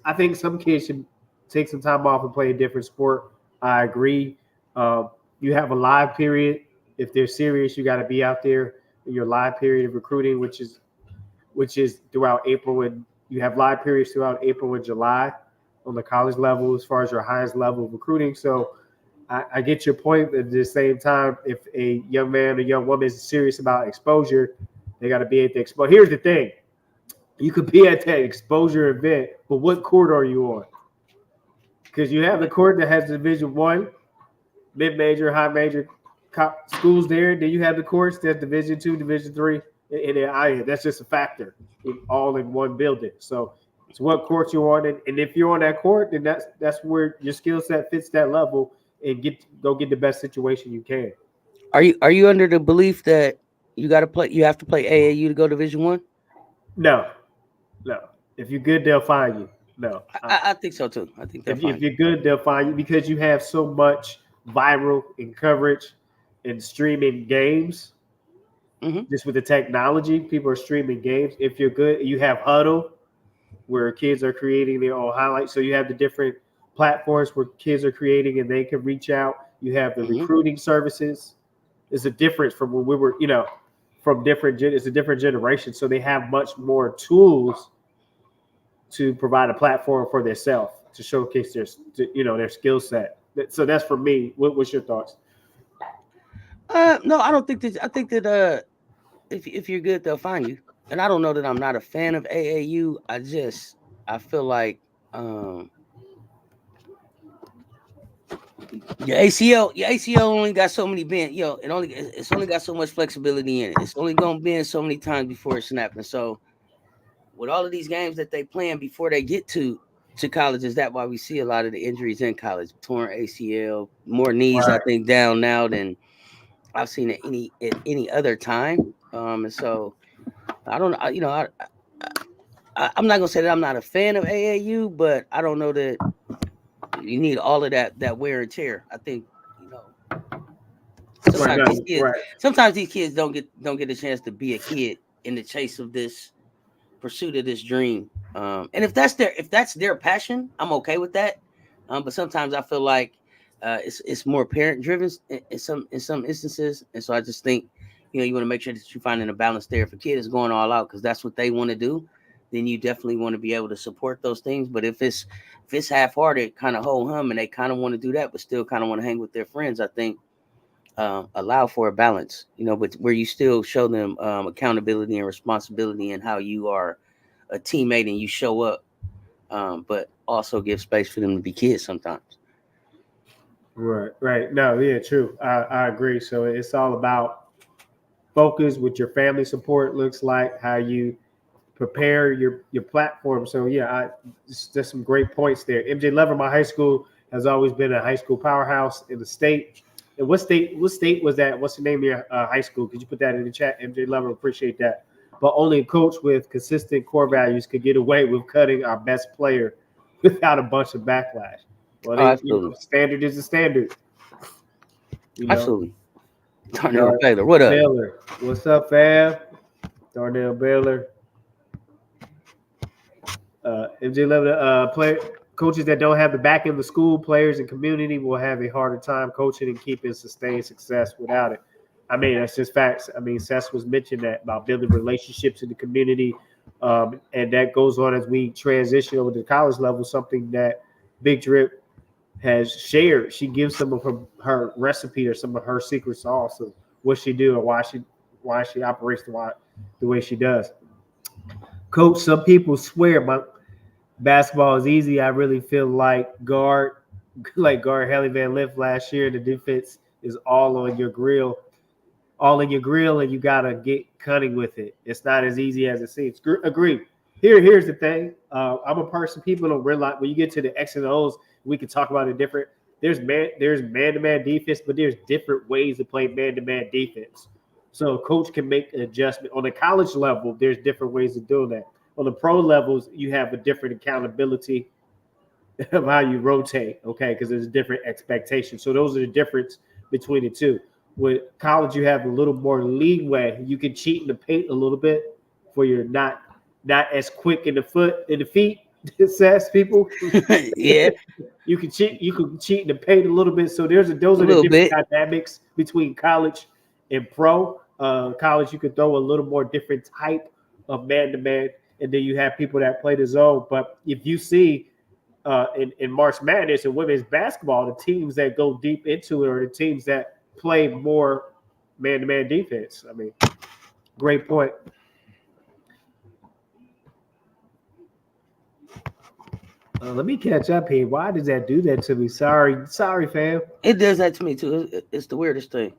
I think some kids should take some time off and play a different sport. I agree. Um, you have a live period. If they're serious, you got to be out there in your live period of recruiting, which is throughout April, and you have live periods throughout April and July on the college level as far as your highest level of recruiting. So I get your point, but at the same time, if a young man or young woman is serious about exposure, they got to be at the exposure. Here's the thing: you could be at that exposure event, but what court are you on? Because you have the court that has Division One, mid-major, high-major schools there. Then you have the courts that's Division Two, Division Three, and that's just a factor, all in one building. So it's what court you're on, and if you're on that court, then that's where your skill set fits that level, and go get the best situation you can. Are you under the belief that you have to play AAU to go Division 1? No, no. If you're good, they'll find you. No, I think so too. I think they'll if find you're good, they'll find you because you have so much viral and coverage and streaming games. you. Just with the technology, people are streaming games. If you're good, you have Huddle, where kids are creating their own highlights. So you have the different platforms where kids are creating and they can reach out. You have the Hmm. recruiting services. It's a difference from when we were, from different. It's a different generation, so they have much more tools to provide a platform for themselves to showcase their skill set. So that's for me. What's your thoughts? No, I don't think that. I think that if you're good, they'll find you. And I don't know that I'm not a fan of AAU. I feel like your ACL only got so many bend. It's only got so much flexibility in it. It's only gonna bend so many times before it's snapping. So with all of these games that they playing before they get to college, is that why we see a lot of the injuries in college? Torn ACL, more knees, I Right. think, down now than I've seen at any other time. And so I don't I, you know I'm not gonna say that I'm not a fan of AAU, but I don't know that you need all of that wear and tear. I think you know Right. sometimes No. these kids Right. sometimes these kids don't get a chance to be a kid in the chase of this pursuit of this dream. And if that's their passion, I'm okay with that. But sometimes I feel like it's more parent driven in some instances, and so I just think you want to make sure that you're finding a balance there. If a kid is going all out because that's what they want to do, then you definitely want to be able to support those things. But if it's half hearted, kind of whole hum, and they kind of want to do that, but still kind of want to hang with their friends, I think allow for a balance, but where you still show them accountability and responsibility and how you are a teammate and you show up, but also give space for them to be kids sometimes. Right. Right. No. Yeah. True. I agree. So it's all about focus, what your family support looks like, how you prepare your platform. So yeah, there's some great points there. MJ Lever, my high school has always been a high school powerhouse in the state. And what state was that? What's the name of your high school? Could you put that in the chat, MJ Lever? Appreciate that. but only a coach with consistent core values could get away with cutting our best player without a bunch of backlash. Well, Oh, absolutely. standard is a standard. You know, Absolutely. Darnell Dar Baylor, what up? Baylor, what's up, fam? Darnell Baylor, MJ11, player coaches that don't have the back of the school, players and community will have a harder time coaching and keeping sustained success without it. I mean, that's just facts. I mean, Cess was mentioned that about building relationships in the community, and that goes on as we transition over to the college level. Something that Big Drip has shared. She gives some of her recipe or some of her secret sauce of what she do and why she operates the way she does. Coach, some people swear my basketball is easy. I really feel like guard Haley Van Lith last year. The defense is all in your grill, and you gotta get cunning with it. It's not as easy as it seems. Agree. Here's the thing. I'm a person people don't realize when you get to the X and O's, we can talk about it different. There's man to man defense, but there's different ways to play man to man defense. So a coach can make an adjustment on the college level. There's different ways of doing that. On the pro levels, you have a different accountability of how you rotate, okay? Because there's different expectations. So those are the difference between the two. With college, you have a little more leeway. You can cheat in the paint a little bit for you're not as quick in the feet, says people. Yeah, You can cheat in the paint a little bit. So those a are the little different bit. dynamics between college and pro. College, you could throw a little more different type of man to man, and then you have people that play the zone. But if you see in March Madness and women's basketball, the teams that go deep into it are the teams that play more man to man defense. I mean, great point. Let me catch up here. Why does that do that to me? Sorry, fam. It does that to me too. It's the weirdest thing.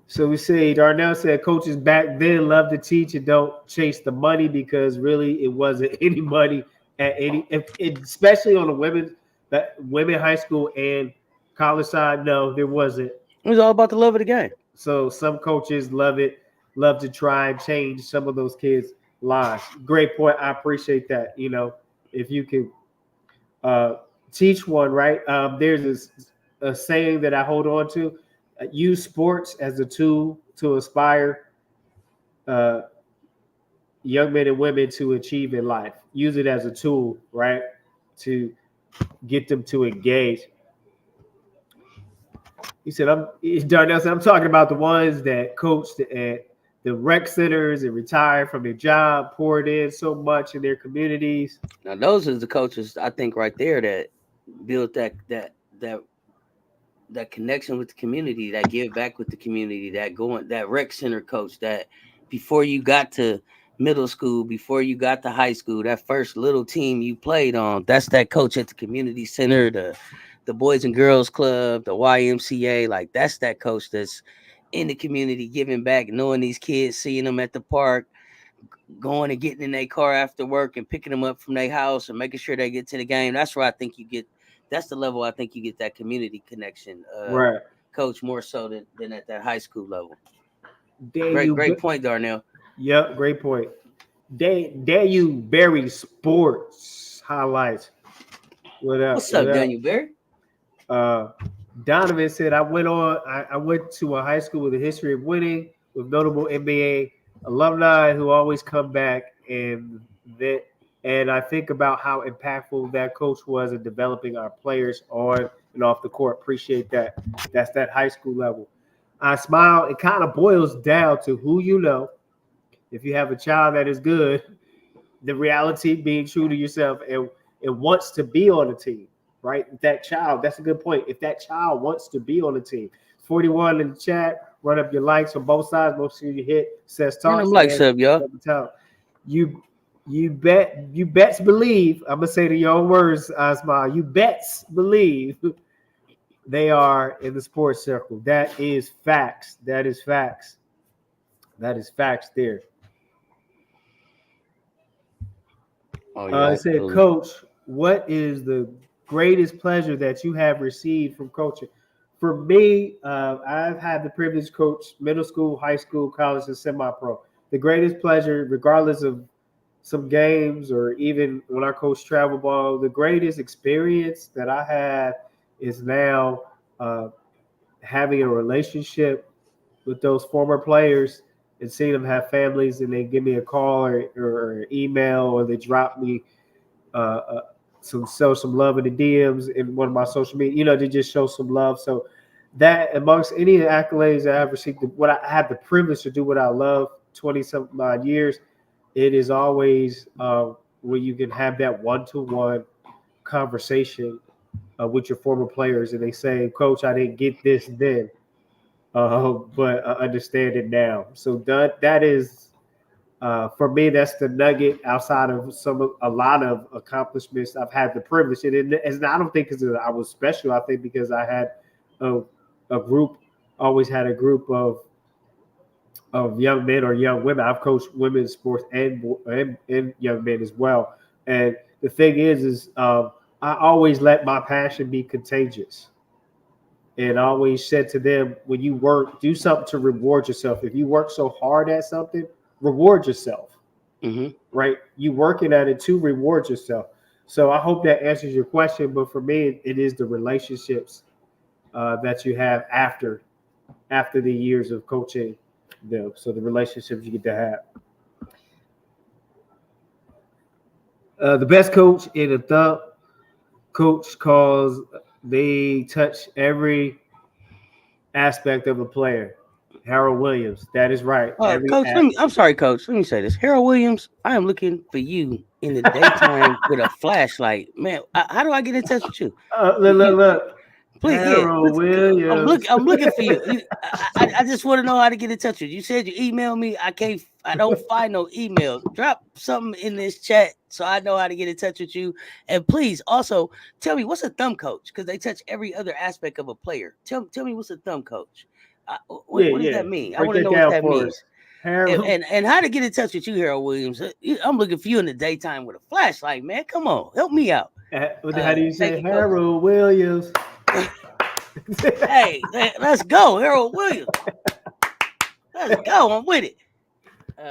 So we say Darnell said coaches back then loved to teach and don't chase the money because really it wasn't any money at any, especially on the women high school and college side. No, there wasn't. It was all about the love of the game. So some coaches love to try and change some of those kids' lives. Great point. I appreciate that. If you can uh, teach one, right? There's a saying that I hold on to: use sports as a tool to inspire uh, young men and women to achieve in life. Use it as a tool, right, to get them to engage. He said, Darnell said, I'm talking about the ones that coached at the rec centers and retired from their job, poured in so much in their communities. Now those are the coaches I think right there that built that connection with the community, that give back with the community, that rec center coach that before you got to middle school, before you got to high school, that first little team you played on, that's that coach at the community center, the Boys and Girls Club, the YMCA, like that's that coach that's in the community giving back, knowing these kids, seeing them at the park, going and getting in their car after work and picking them up from their house and making sure they get to the game. That's where I think you get. That's the level I think you get that community connection, Right. coach, more so than at that high school level. There Great, you great point, Darnell. Yep, great point. There you Berry Sports highlights. What up? What's What up, up? Daniel Bear? Uh, Donovan said, I went to a high school with a history of winning with notable NBA alumni who always come back that and I think about how impactful that coach was in developing our players on and off the court. Appreciate that. That's that high school level. I smile. It kind of boils down to who you know. If you have a child that is good, the reality being true to yourself and wants to be on the team, right? That child, that's a good point. If that child wants to be on the team, 41 in the chat, run up your likes on both sides. Most of you hit says Turn them talks likes again. up, y'all. You you bets believe. I'm gonna say to your own words, Asma. You bets believe they are in the sports circle. That is facts. That is facts. That is facts there. Oh yeah, It said, absolutely. Coach, what is the greatest pleasure that you have received from coaching? For me, I've had the privilege to coach middle school, high school, college, and semi-pro. The greatest pleasure, regardless of some games or even when I coach travel ball, the greatest experience that I have is now uh, having a relationship with those former players and seeing them have families and they give me a call or email or they drop me uh, uh, some love in the DMs in one of my social media, to just show some love. So that amongst any accolades that I've received, what I had the privilege to do what I love 20 something odd years, it is always where you can have that one-to-one conversation with your former players and they say, Coach, I didn't get this then, but I understand it now. So that is for me, that's the nugget outside of a lot of accomplishments I've had the privilege. And I don't think because I was special. I think because I had a, a group, always had a group of young men or young women. I've coached women's sports and young men as well. And the thing is I always let my passion be contagious. And I always said to them, when you work, do something to reward yourself. If you work so hard at something, reward yourself. Mm-hmm. Right? You working at it to reward yourself. So I hope that answers your question. But for me, it is the relationships that you have after the years of coaching them. So the relationships you get to have. The best coach in a thump coach calls they touch every aspect of a player. Harold Williams. That is right. Every Coach, I'm sorry, Coach. Let me say this. Harold Williams, I am looking for you in the daytime with a flashlight. Man, how do I get in touch with you? look. Please, yeah. Harold Williams. I'm looking for you. I just want to know how to get in touch with you. You said you email me. I can't. I don't find no emails. Drop something in this chat so I know how to get in touch with you. And please, also tell me what's a thumb coach because they touch every other aspect of a player. Tell me what's a thumb coach. What does Yeah. that mean? I Break want to that know what down that for means. us. Harold. And how to get in touch with you, Harold Williams. I'm looking for you in the daytime with a flashlight, man. Come on, help me out. How do you Thank say you, Coach. Harold Williams? Hey, let's go, Harold Williams. Let's go. I'm with it.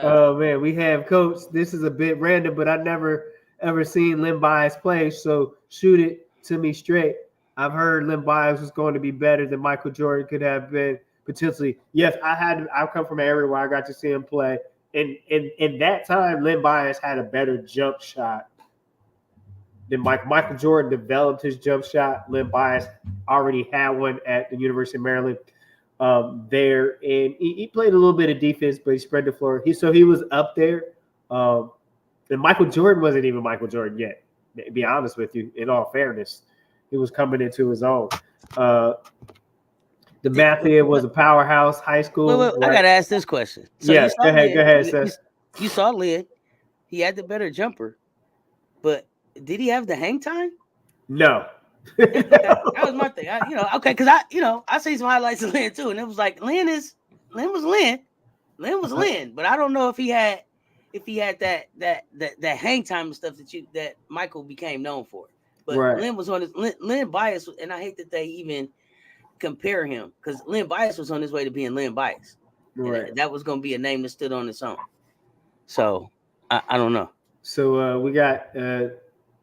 Oh man, we have Coach. This is a bit random, but I never ever seen Len Bias play. So shoot it to me straight. I've heard Len Bias was going to be better than Michael Jordan could have been potentially. Yes, I come from an area where I got to see him play, and in that time, Len Bias had a better jump shot than Michael Jordan developed his jump shot. Len Bias already had one at the University of Maryland there, and he played a little bit of defense, but he spread the floor. He was up there. And Michael Jordan wasn't even Michael Jordan yet. To be honest with you, in all fairness, he was coming into his own. The Mafia was a powerhouse high school. Wait, Right? I gotta ask this question. So you Yes, saw go ahead, Lynn. Seth. You saw Lynn. He had the better jumper, but did he have the hang time? No. Okay, that was my thing. Okay, because I see some highlights of Lynn too, and it was like Lynn was Lynn, but I don't know if he had that hang time and stuff that Michael became known for. But Right. Lynn was on his Lynn Bias, and I hate that they even compare him because Lynn Bias was on his way to being Lynn Bias, Right. and that was going to be a name that stood on its own. So I don't know. So we got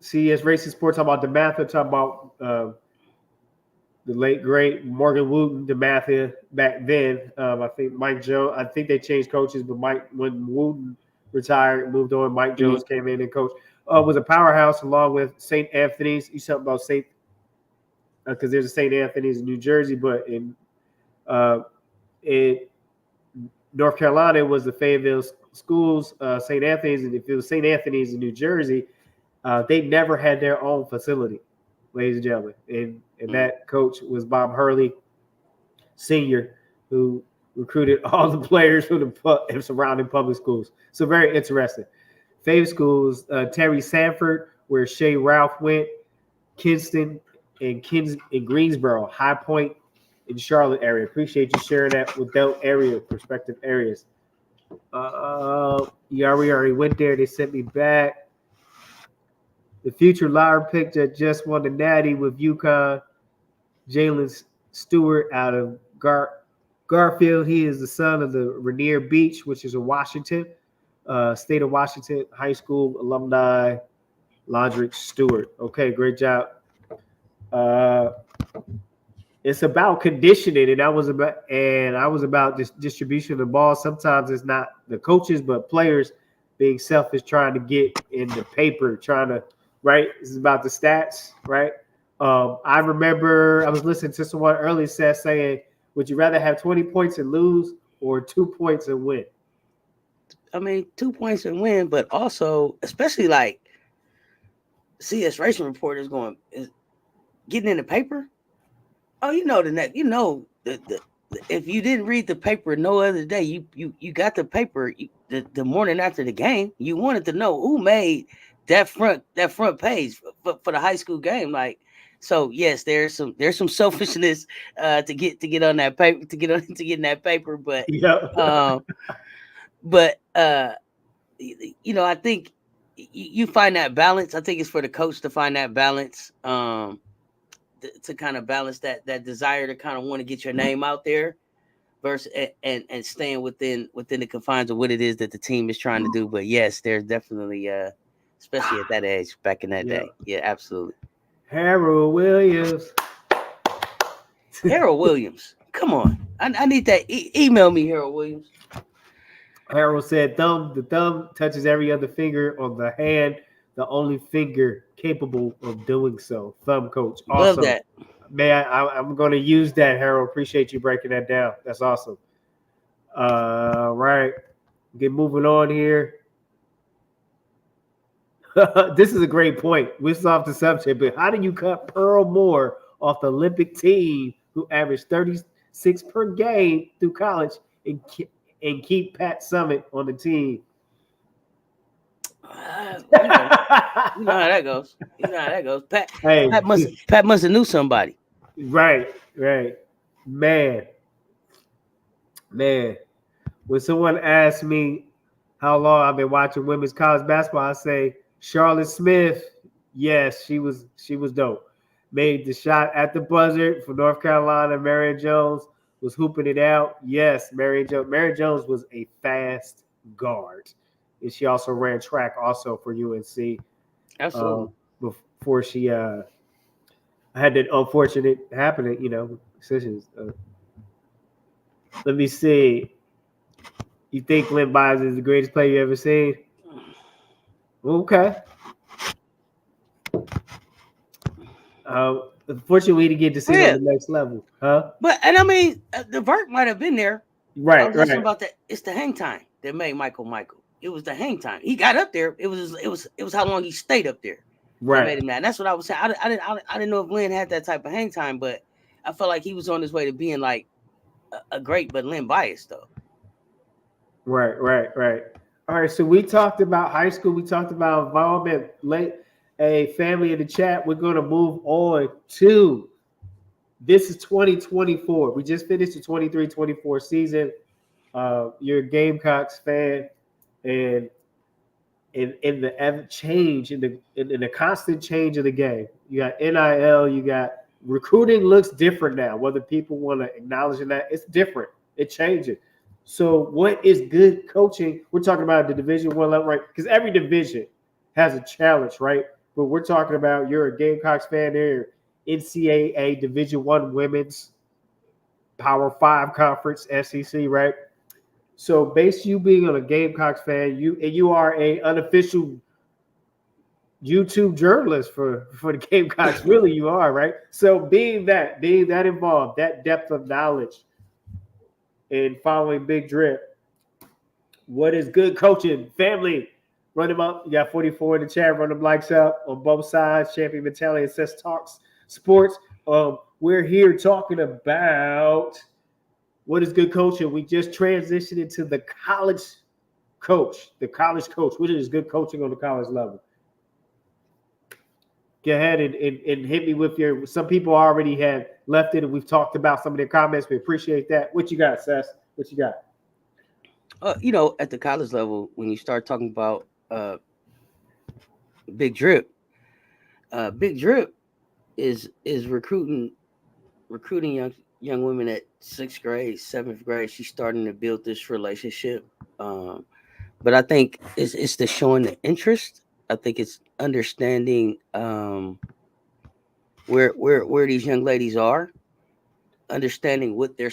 CES Racing Sports talking about the Mafia, talking about the late great Morgan Wooten, the Mafia back then. I think Mike Jones. I think they changed coaches, but when Wooten retired, moved on, Mike Jones came in and coached. Was a powerhouse along with St. Anthony's. You talking about St. Because there's a St. Anthony's in New Jersey, but in North Carolina it was the Fayetteville schools. St. Anthony's, and if it was St. Anthony's in New Jersey, they never had their own facility, ladies and gentlemen. And that coach was Bob Hurley Sr., who recruited all the players from the surrounding public schools. So very interesting. Favorite schools, Terry Sanford, where Shea Ralph went, Kinston and Greensboro, High Point in Charlotte area. Appreciate you sharing that with those prospective areas. We already went there. They sent me back. The future lottery pick that just won the Natty with UConn, Jalen Stewart out of Garfield. He is the son of the Rainier Beach, which is in Washington, state of Washington high school alumni. Lodrick Stewart. Okay, great job. Uh, it's about conditioning, and I was about this distribution of the ball. Sometimes it's not the coaches, but players being selfish, trying to get in the paper, trying to right. This is about the stats, right? I remember I was listening to someone earlier saying, "Would you rather have 20 points and lose, or 2 points and win?" I mean, 2 points and win, but also, especially like CS Racing Report is getting in the paper. Oh, you know the next, the if you didn't read the paper no other day, you got the paper the morning after the game. You wanted to know who made that front page for the high school game. Like, so yes, there's some selfishness to get on that paper to get in that paper, Yeah. um but I think you find that balance. I think it's for the coach to find that balance. To kind of balance that desire to kind of want to get your name out there versus and staying within the confines of what it is that the team is trying to do. But yes, there's definitely especially at that age back in that Yeah. day. Yeah, absolutely. Harold Williams. Harold Williams. Come on. I need that. Email me, Harold Williams. Harold said, the thumb touches every other finger on the hand, the only finger capable of doing so. Thumb coach. Love Awesome. that. Man, I'm going to use that, Harold. Appreciate you breaking that down. That's awesome. Right. Get moving on here. This is a great point. We're off the subject, but how do you cut Pearl Moore off the Olympic team who averaged 36 per game through college and keep Pat Summitt on the team? You know how that goes. Hey, Pat must have knew somebody. right. Man. When someone asks me how long I've been watching women's college basketball, I say Charlotte Smith. Yes, she was dope. Made the shot at the buzzer for North Carolina. Marion Jones was hooping it out. Yes, Marion Jones was a fast guard, and she also ran track also for UNC. Absolutely. Before she had that unfortunate happening, decisions. Let me see. You think Lynn Byers is the greatest player you ever seen? Okay. Unfortunately, we didn't get to see it on the next level, huh? But and I mean, the vert might have been there. I Right. was listening about that. It's the hang time that made Michael. It was the hang time. He got up there. It was how long he stayed up there. That made him that. And that's what I was saying. I didn't know if Lynn had that type of hang time, but I felt like he was on his way to being like a great, but Lynn Bias though. Right. All right. So we talked about high school. We talked about involvement. A family in the chat. We're going to move on to this is 2024. We just finished the 23-24 season. You're a Gamecocks fan, and in the change in the constant change of the game. You got NIL. You got recruiting looks different now. Whether people want to acknowledge that, it's different. It changes. So, what is good coaching? We're talking about the Division I level, right? Because every division has a challenge, right? But we're talking about you're a Gamecocks fan there, NCAA Division I women's Power 5 conference, SEC, right? So, based you being a Gamecocks fan, you are a unofficial YouTube journalist for the Gamecocks. Really, you are, right? So, being that involved, that depth of knowledge, and following Big Drip, what is good coaching? Family, run them up. You got 44 in the chat. Run them likes up on both sides. Champion mentality and Cess Talks Sports. We're here talking about what is good coaching. We just transitioned into the college coach. What is good coaching on the college level? Go ahead and hit me with your. Some people already have left it, and we've talked about some of their comments. We appreciate that. What you got, Cess? What you got? At the college level, when you start talking about Big Drip, Big Drip is recruiting young women at 6th grade, 7th grade. She's starting to build this relationship. Um, but I think it's the showing the interest. I think it's understanding where these young ladies are, understanding what their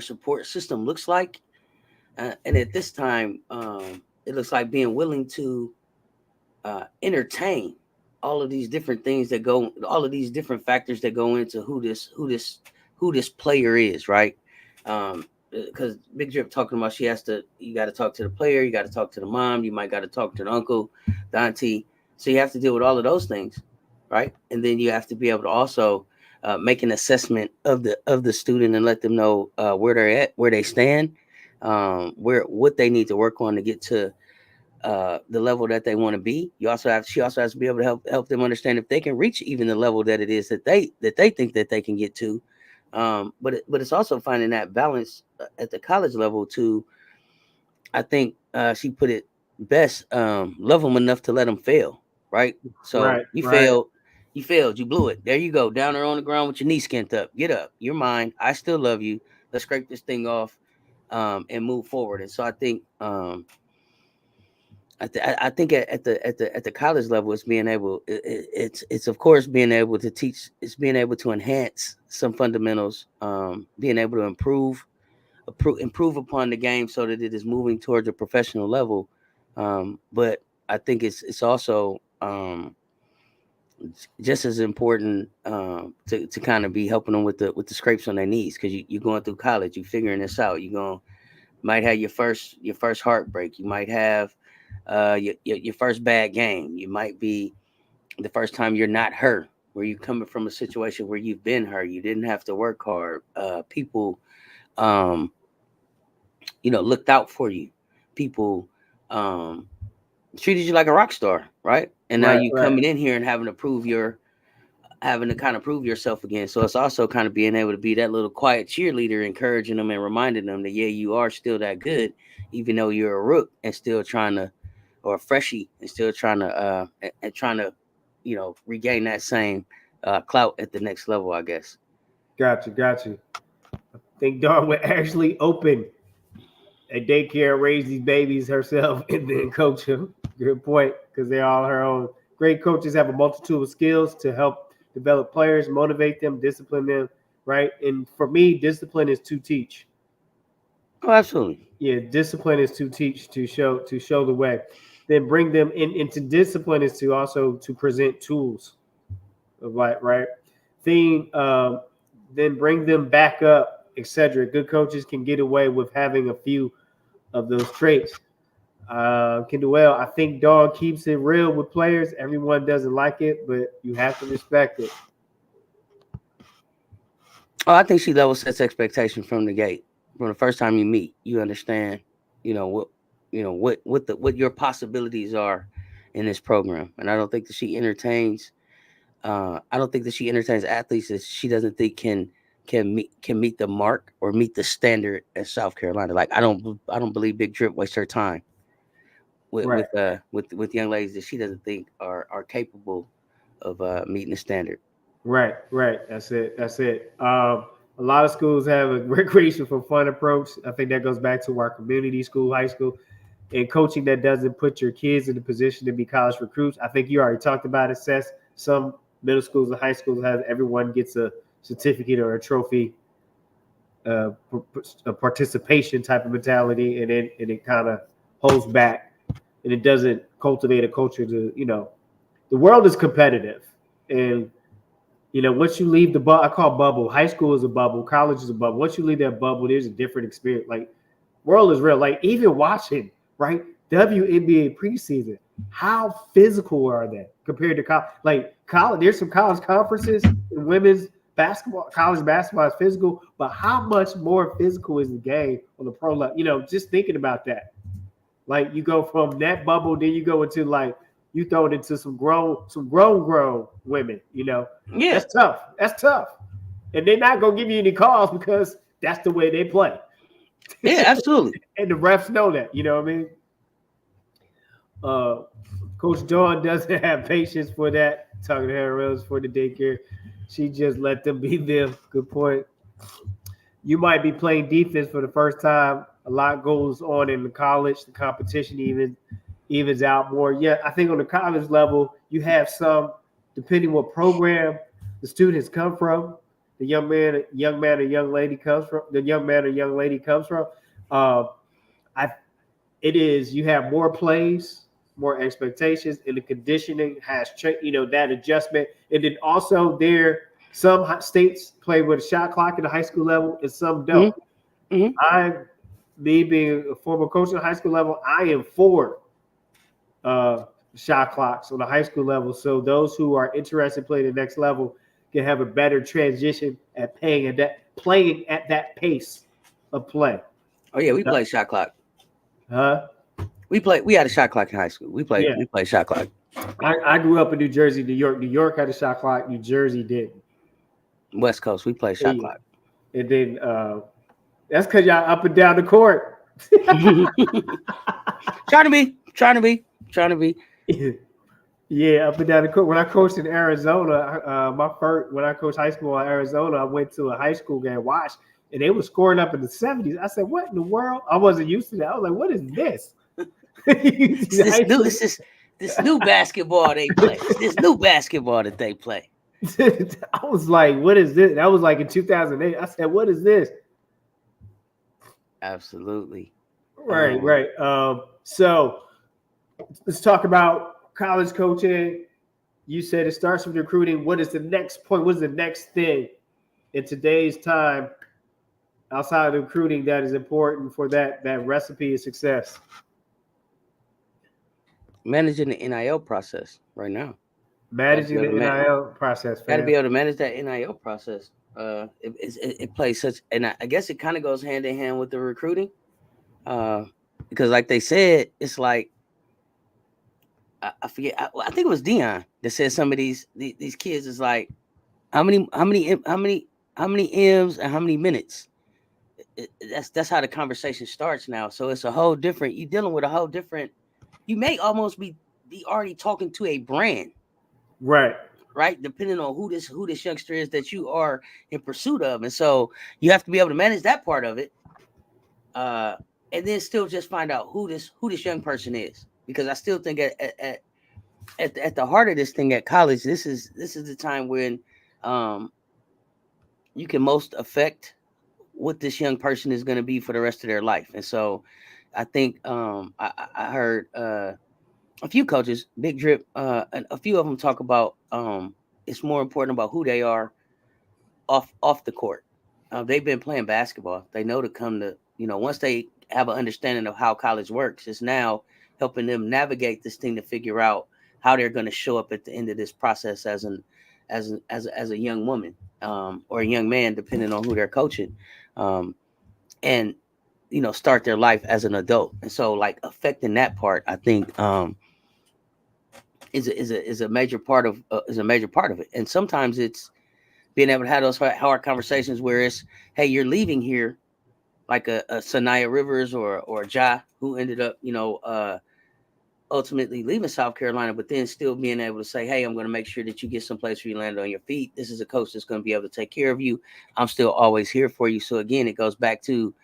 support system looks like, and at this time, it looks like being willing to entertain all of these different things that go, all of these different factors that go into who this player is, right? Because Big Drip talking about you got to talk to the player, you got to talk to the mom, you might got to talk to the uncle, the auntie. So you have to deal with all of those things, right? And then you have to be able to also make an assessment of the student and let them know where they're at, where they stand, where what they need to work on to get to the level that they want to be. She also has to be able to help them understand if they can reach even the level that it is that they think that they can get to. But it's also finding that balance at the college level to, I think she put it best, love them enough to let them fail, right? So Right, right. you failed, you blew it. There you go, down there on the ground with your knee skint up. Get up, you're mine. I still love you. Let's scrape this thing off, and move forward. And so I think I think at the college level, it's being able, it's of course being able to teach, it's being able to enhance some fundamentals, being able to improve upon the game so that it is moving towards a professional level. But I think it's also just as important, to kind of be helping them with the scrapes on their knees, because you're going through college, you figuring this out, you're going might have your first heartbreak. You might have your first bad game. You might be the first time you're not her, where you're coming from a situation where you've been her. You didn't have to work hard. People, um, looked out for you. People um, treated you like a rock star, right? And now Right, you right. coming in here and having to kind of prove yourself again. So it's also kind of being able to be that little quiet cheerleader, encouraging them and reminding them that, yeah, you are still that good, even though you're a rook and still trying to, or a freshie and still trying to, and trying to, regain that same clout at the next level, I guess. Got you, got you. I think Dawn would actually open a daycare, raise these babies herself, and then coach them. Good point, because they're all her own. Great coaches have a multitude of skills to help develop players, motivate them, discipline them, right? And for me, discipline is to teach. Oh, absolutely. Yeah, discipline is to teach, to show the way. Then bring them in into discipline is to also to present tools of life, right? Theme, then bring them back up, etc. Good coaches can get away with having a few of those traits. Kendall, I think Dog keeps it real with players. Everyone doesn't like it, but you have to respect it. Oh, I think she level sets expectation from the gate. From the first time you meet, you understand, what, what your possibilities are in this program. And I don't think that she entertains. I don't think that she entertains athletes that she doesn't think can meet the mark or meet the standard at South Carolina. Like I don't believe Big Drip wastes her time with Right, with young ladies that she doesn't think are capable of meeting the standard. right, right. That's it. That's it. A lot of schools have a recreation for fun approach. I think that goes back to our community school, high school, and coaching that doesn't put your kids in a position to be college recruits. I think you already talked about it, Cess. Some middle schools and high schools have everyone gets a certificate or a trophy, uh, a participation type of mentality, and it kind of holds back, and it doesn't cultivate a culture to the world is competitive, and once you leave the bubble, I call bubble. High school is a bubble, college is a bubble. Once you leave that bubble, there's a different experience. Like world is real. Like even watching right WNBA preseason, how physical are they compared to college? Like college, there's some college conferences in women's basketball. College basketball is physical, but how much more physical is the game on the pro level? Just thinking about that. Like you go from that bubble, then you go into like you throw it into some grown women. Yeah, That's tough. That's tough, and they're not gonna give you any calls because that's the way they play, yeah, absolutely. and the refs know that. You know what I mean? Uh, Coach Dawn doesn't have patience for that. Talking to her else for the daycare. She just let them be them. Good point. You might be playing defense for the first time. A lot goes on in the college. The competition evens out more. Yeah, I think on the college level, you have some, depending what program the students come from, the young man or young lady comes from, the young man or young lady comes from. Uh, I it is you have more plays, more expectations, and the conditioning has changed. That adjustment, and then also some states play with a shot clock at the high school level, and some Hmm. don't. Hmm. I, me being a former coach at the high school level, I am for uh, shot clocks on the high school level, so those who are interested in playing the next level can have a better transition at playing at that pace of play. Oh yeah, we played shot clock. Huh? We had a shot clock in high school. Yeah. We played shot clock. I grew up in New Jersey, New York. New York had a shot clock. New Jersey didn't. West Coast, we played shot Yeah. clock. And then that's because y'all up and down the court. Trying to be. Yeah, up and down the court. When I coached in Arizona, when I coached high school in Arizona, I went to a high school game, watched, and they were scoring up in the 70s. I said, "What in the world?" I wasn't used to that. I was like, "What is this?" It's this new basketball they play. It's this new basketball that they play. I was like, "What is this?" That was like in 2008. I said, "What is this?" Absolutely. Right, right. So let's talk about college coaching. You said it starts with recruiting. What is the next point? What is the next thing in today's time outside of recruiting that is important for that recipe of success? Managing the NIL process right now. Got to be Managing able the to NIL process, got to fam. be able to manage that NIL process. It plays such, and I guess it kind of goes hand in hand with the recruiting, uh, because like they said, it's like I forget. I think it was Dion that said some of these kids is like how many M's and how many minutes. That's how the conversation starts now. So it's a whole different. You're dealing with a whole different. You may almost be already talking to a brand, Right. right? Depending on who this youngster is that you are in pursuit of, and so you have to be able to manage that part of it, uh, and then still just find out who this young person is. Because I still think at the heart of this thing at college, this is the time when um, you can most affect what this young person is going to be for the rest of their life. And so I think I heard a few coaches, Big Drip, and a few of them talk about it's more important about who they are off the court. They've been playing basketball. They know to come to once they have an understanding of how college works, it's now helping them navigate this thing to figure out how they're going to show up at the end of this process as a young woman or a young man, depending on who they're coaching, um, and start their life as an adult. And so, like affecting that part, I think is a major part of it. And sometimes it's being able to have those hard conversations where it's, hey, you're leaving here like a Sanaya Rivers or Ja, who ended up, ultimately leaving South Carolina, but then still being able to say, hey, I'm going to make sure that you get someplace where you land on your feet. This is a coach that's going to be able to take care of you. I'm still always here for you. So again, it goes back to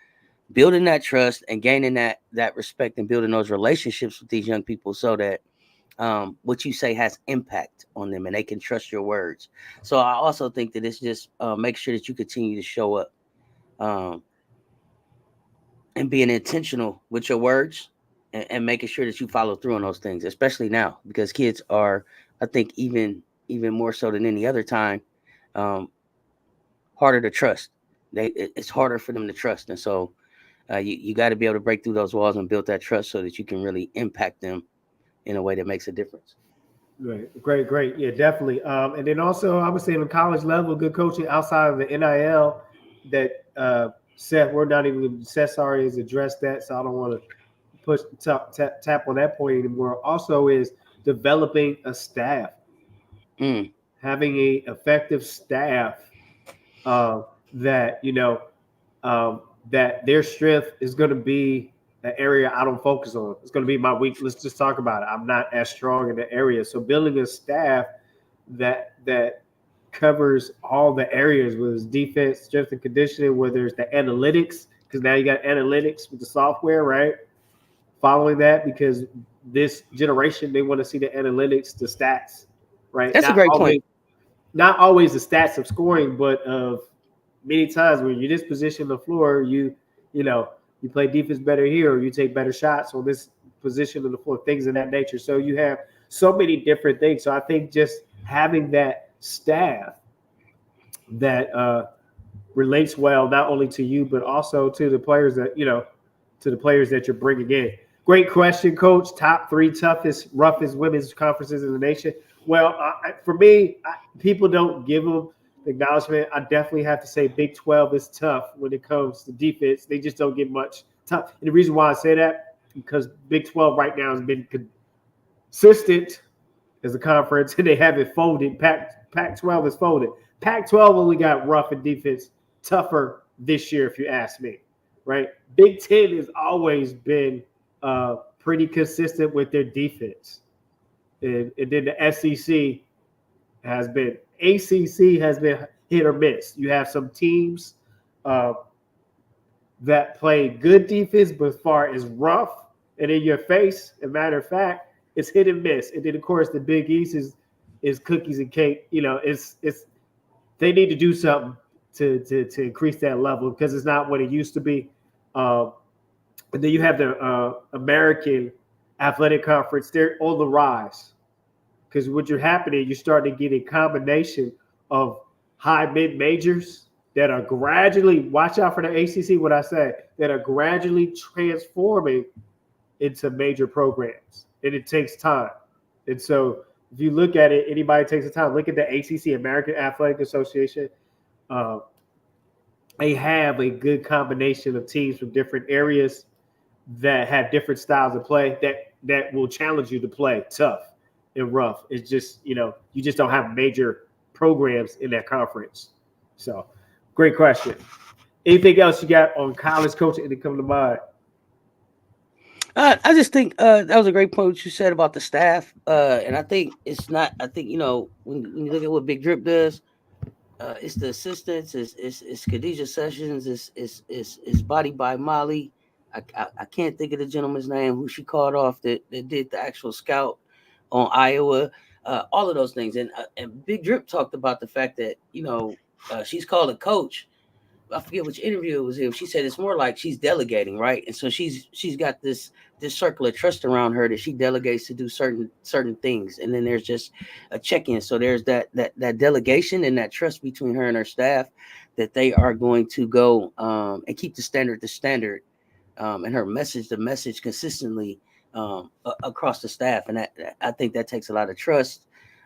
building that trust and gaining that respect and building those relationships with these young people so that what you say has impact on them and they can trust your words. So I also think that it's just make sure that you continue to show up um, and being intentional with your words and making sure that you follow through on those things, especially now because kids are, I think, even more so than any other time, um, harder to trust. It's harder for them to trust, and so you got to be able to break through those walls and build that trust so that you can really impact them in a way that makes a difference. Right. Great, great. Yeah, definitely. And then also, I would say on college level, good coaching outside of the NIL that Seth, we're not even, Seth already has addressed that, so I don't want to tap on that point anymore. Also, is developing a staff, Mm. having a effective staff uh, that, um, that their strength is going to be an area I don't focus on. It's going to be my weak. Let's just talk about it. I'm not as strong in the area. So building a staff that covers all the areas, whether it's defense, strength and conditioning, whether it's the analytics, because now you got analytics with the software, right? Following that, because this generation they want to see the analytics, the stats, right? That's a great point. Not always the stats of scoring, but of many times when you're this position on the floor, you know you play defense better here, or you take better shots on this position on the floor, things of that nature. So you have so many different things. So I think just having that staff that relates well not only to you but also to the players that to the players that you're bringing in. Great question, Coach. Top three toughest, roughest women's conferences in the nation. Well, for me, people don't give them the acknowledgement. I definitely have to say Big 12 is tough when it comes to defense. They just don't get much tough. And the reason why I say that, because Big 12 right now has been consistent as a conference, and they haven't folded. Pac-12 is folded. Pac-12 only got rough in defense, tougher this year, if you ask me, right? Big 10 has always been pretty consistent with their defense. And then the SEC has been, ACC has been hit or miss. You have some teams that play good defense, but as far as rough and in your face, as a matter of fact, it's hit and miss. And then, of course, the Big East is cookies and cake. It's they need to do something to increase that level because it's not what it used to be. And then you have the American Athletic Conference. They're on the rise because what you're happening, you're starting to get a combination of high mid majors that are gradually, watch out for the ACC, what I say, that are gradually transforming into major programs. And it takes time. And so if you look at it, anybody takes the time, look at the ACC, American Athletic Association. They have a good combination of teams from different areas that have different styles of play that will challenge you to play tough and rough. It's just, you just don't have major programs in that conference. So great question. Anything else you got on college coaching that come to mind? I just think that was a great point you said about the staff. And I think it's not, I think, when you look at what Big Drip does, it's the assistants, it's Khadijah Sessions, it's Body by Molly. I can't think of the gentleman's name who she called off that did the actual scout on Iowa. All of those things. And Big Drip talked about the fact that, she's called a coach. I forget which interview it was in. She said it's more like she's delegating, right? And so she's got this circle of trust around her that she delegates to do certain things, and then there's just a check-in. So there's that delegation and that trust between her and her staff that they are going to go and keep the standard, and her the message consistently across the staff, and I think that takes a lot of trust.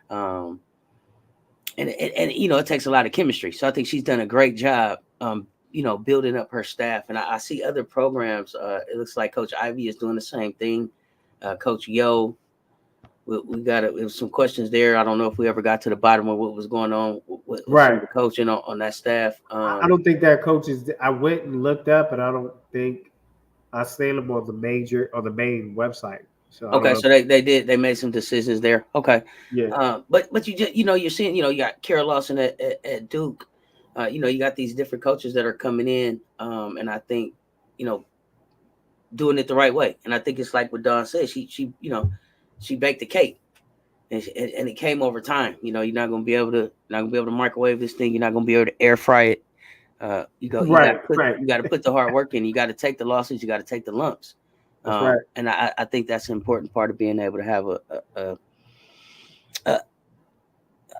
And it takes a lot of chemistry. So I think she's done a great job, building up her staff. And I see other programs. It looks like Coach Ivy is doing the same thing. Coach Yo, we got some questions there. I don't know if we ever got to the bottom of what was going on with some of the coaching on that staff. I don't think that coach is. I went and looked up, and I don't think I stand them on the main website. So okay, so they made some decisions there. Okay, yeah. But you just you're seeing you got Carol Lawson at Duke. You got these different coaches that are coming in, and I think doing it the right way. And I think it's like what Dawn said. She baked the cake, and it came over time. You're not gonna be able to microwave this thing. You're not gonna be able to air fry it. You got to put the hard work in. You got to take the losses. You got to take the lumps. That's right. And I think that's an important part of being able to have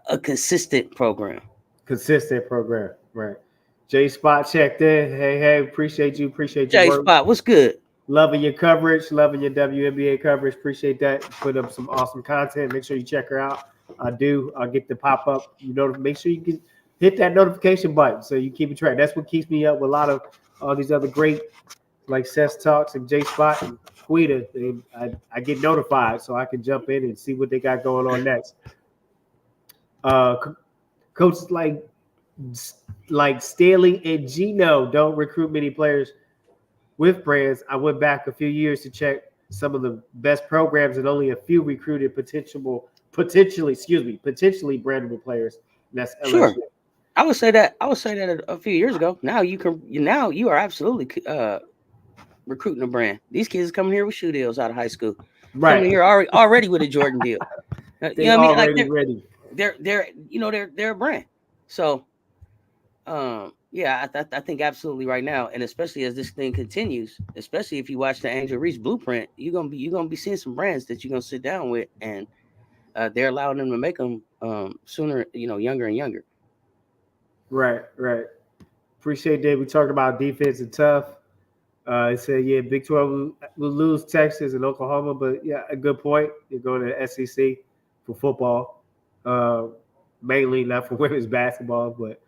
a consistent program. Consistent program, right? J Spot checked in. Hey, appreciate you. Appreciate your J work. Spot, what's good? Loving your coverage. Loving your WNBA coverage. Appreciate that. Put up some awesome content. Make sure you check her out. I do. I'll get the pop up. Make sure you can hit that notification button so you keep it track. That's what keeps me up with a lot of all these other great like Cess Talks and J Spot and Quita. And I get notified so I can jump in and see what they got going on next. Coaches like Staley and Gino don't recruit many players with brands. I went back a few years to check some of the best programs, and only a few recruited potentially brandable players. That's Sure. LSU. I would say that. I would say that a few years ago. Now you can. Now you are absolutely recruiting a brand. These kids coming here with shoe deals out of high school, coming Right. here already with a Jordan deal. You They know what I mean? Like already ready. they're they're a brand. So yeah, I think absolutely right now, and especially as this thing continues, especially if you watch the Angel Reese blueprint, you're gonna be seeing some brands that you're gonna sit down with, and they're allowing them to make them sooner, younger and younger. Right, right. Appreciate that. We talked about defense and tough. It said, yeah, Big 12 will lose Texas and Oklahoma, but yeah, a good point. You're going to the SEC for football, uh, mainly not for women's basketball, but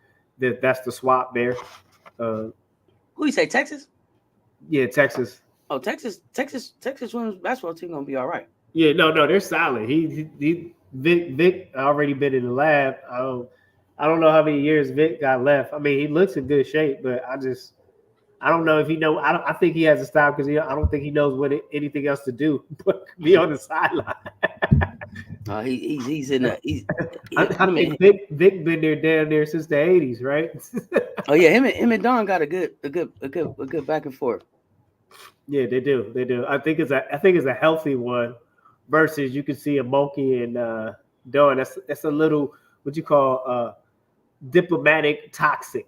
that's the swap there. Uh, Who you say Texas? yeah, Texas. Oh, Texas women's basketball team gonna be all right. Yeah, no, they're solid. Vic already been in the lab. I don't know how many years Vic got left. I mean, he looks in good shape, but I don't know if he know. I think he has to stop because I don't think he knows anything else to do but be on the sideline. He's in the he's I him and, think Vic been there down there since the '80s, right? oh yeah, him and Don got a good back and forth. Yeah, they do. They do. I think it's a healthy one versus you can see a Monkey and Dawn. That's a little what you call diplomatic toxic.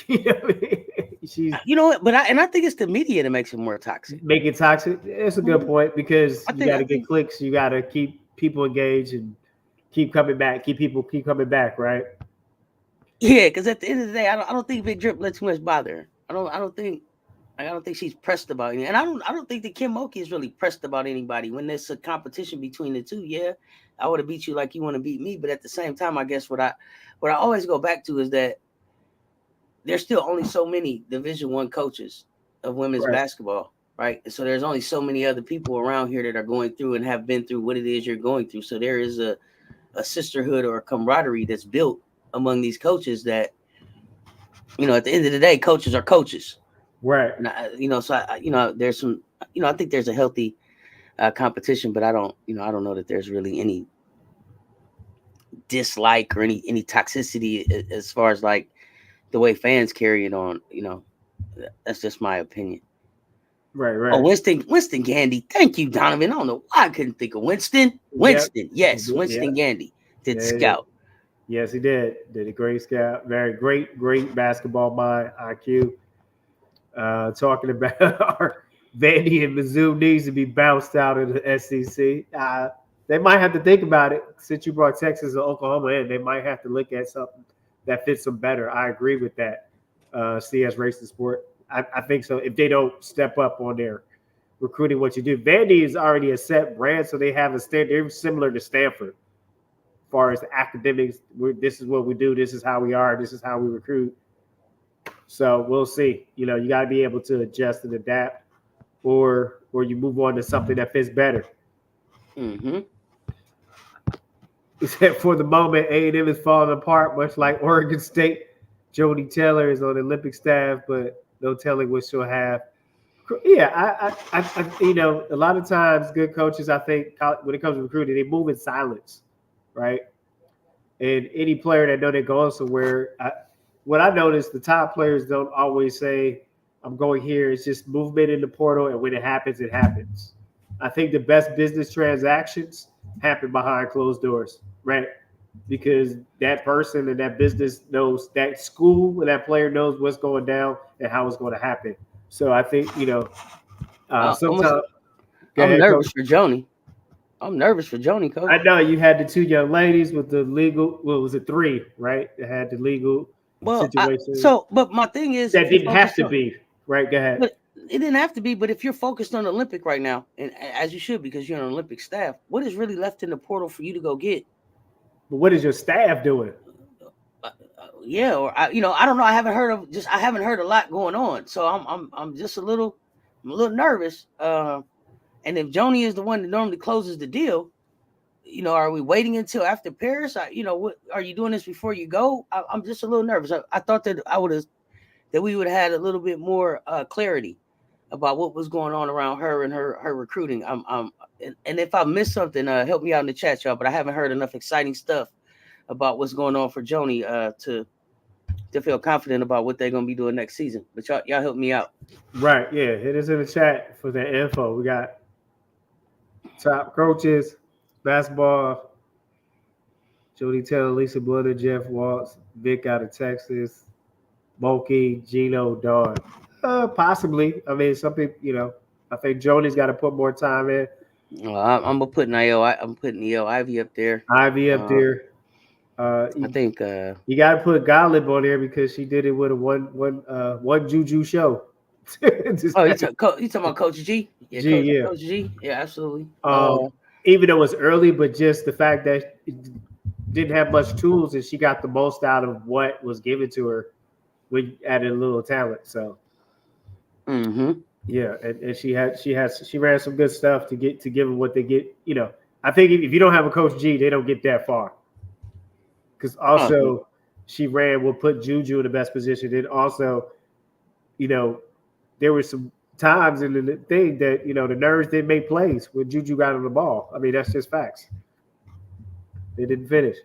You know what I mean? She's You know what? But I think it's the media that makes it more toxic. making toxic. It's a good point because I you think got I to get think clicks. You got to keep people engaged and keep coming back. Keep coming back. Right. Yeah, because at the end of the day, I don't think Big Drip let too much bother her. I don't think she's pressed about anything. And I don't think that Kim Mulkey is really pressed about anybody. When there's a competition between the two, yeah, I would have beat you like you want to beat me. But at the same time, I guess what I always go back to is that there's still only so many Division I coaches of women's Right. basketball, right? And so there's only so many other people around here that are going through and have been through what it is you're going through. So there is a sisterhood or a camaraderie that's built among these coaches that, at the end of the day, coaches are coaches. Right. And so there's some, I think there's a healthy competition, but I don't know that there's really any dislike or any toxicity as far as like the way fans carry it on. That's just my opinion. Right. Oh, Right. Winston Gandy. Thank you, Donovan. I don't know why I couldn't think of Winston. Yep. Winston, yes, Yeah. Winston Gandy did Yeah. It is. scout. Yes, he did. Did a great scout. Very great basketball mind, IQ. Talking about our Vandy and Mizzou needs to be bounced out of the SEC. They might have to think about it since you brought Texas and Oklahoma in. They might have to look at something that fits them better. I agree with that. CS Racing Sport. I think so. If they don't step up on their recruiting, what you do, Vandy is already a set brand, so they have a stand. They're similar to Stanford, as far as the academics. This is what we do. This is how we are. This is how we recruit. So we'll see. You got to be able to adjust and adapt, or you move on to something that fits better. Mm-hmm. Except for the moment, A&M is falling apart, much like Oregon State. Jody Taylor is on the Olympic staff, but no telling what she'll have. Yeah, a lot of times good coaches, I think, when it comes to recruiting, they move in silence, right? And any player that know they're going somewhere, what I noticed, the top players don't always say, I'm going here. It's just movement in the portal, and when it happens, it happens. I think the best business transactions happen behind closed doors, right? Because that person and that business knows, that school and that player knows what's going down and how it's going to happen. So I think, Almost, sometimes, go I'm ahead, coach. nervous for Joni. I'm nervous for Joni, coach. I know you had the two young ladies with the legal, what was it, three, right? They had the legal Well, situation but my thing is, that if you're didn't have focused to on, be, right? Go ahead. but it didn't have to be. But if you're focused on the Olympic right now, and as you should, because you're on Olympic staff, what is really left in the portal for you to go get? But what is your staff doing? Yeah, or I don't know. I haven't heard a lot going on, so I'm just I'm a little nervous. And if Joni is the one that normally closes the deal, are we waiting until after Paris? What are you doing this before you go? I'm just a little nervous. I thought that we would have had a little bit more clarity about what was going on around her and her recruiting. And if I missed something, help me out in the chat, y'all. But I haven't heard enough exciting stuff about what's going on for Joni to feel confident about what they're gonna be doing next season. But y'all help me out. Right. Yeah. Hit us in the chat for that info. We got top coaches, basketball. Jody Taylor, Lisa Blutter, Jeff Waltz, Vic out of Texas, Bulky, Gino, Dawn. Possibly. I mean, some people, I think Joni's got to put more time in. I'm gonna put I'm putting Nio Ivy up there. Ivy up there. I think you got to put Gottlieb on there because she did it with a one Juju show. you talking about Coach G? Yeah, Coach G. Yeah, absolutely. Even though it's early, but just the fact that it didn't have much tools and she got the most out of what was given to her with added a little talent. So, yeah, and she ran some good stuff to give them what they get. I think if you don't have a Coach G, they don't get that far. Because also, she will put Juju in the best position. And also, there were some times in the thing that, the nerves didn't make plays when Juju got on the ball. I mean, that's just facts. They didn't finish.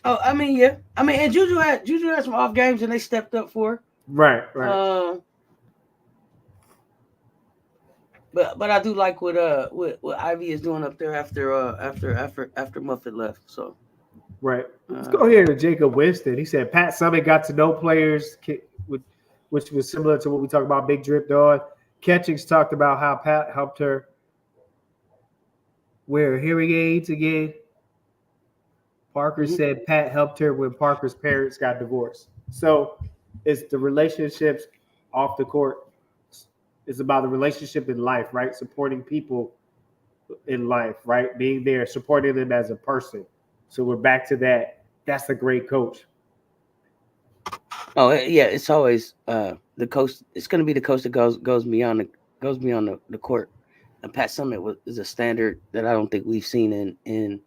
Oh, I mean, yeah. I mean, and Juju had some off games and they stepped up for her. Right. But I do like what Ivy is doing up there after Muffet left. So right. Let's go here to Jacob Winston. He said Pat Summitt got to know players, which was similar to what we talked about Big Drip Dog. Catchings talked about how Pat helped her wear hearing aids again. Parker said Pat helped her when Parker's parents got divorced. So it's the relationships off the court. It's about the relationship in life, right? Supporting people in life, right? Being there, supporting them as a person. So we're back to that. That's a great coach. Oh yeah, it's always the coach. It's going to be the coach that goes beyond the court. And Pat Summitt is a standard that I don't think we've seen in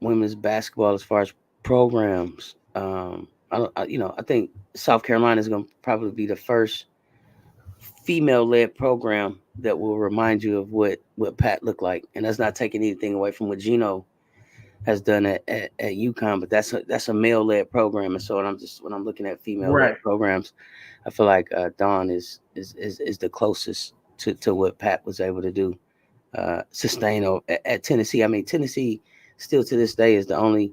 women's basketball as far as programs. I think South Carolina is going to probably be the first female-led program that will remind you of what Pat looked like, and that's not taking anything away from what Gino has done at UConn, but that's a male-led program, and so when I'm looking at female-led programs, I feel like Dawn is the closest to what Pat was able to do, sustain at Tennessee. I mean, Tennessee still to this day is the only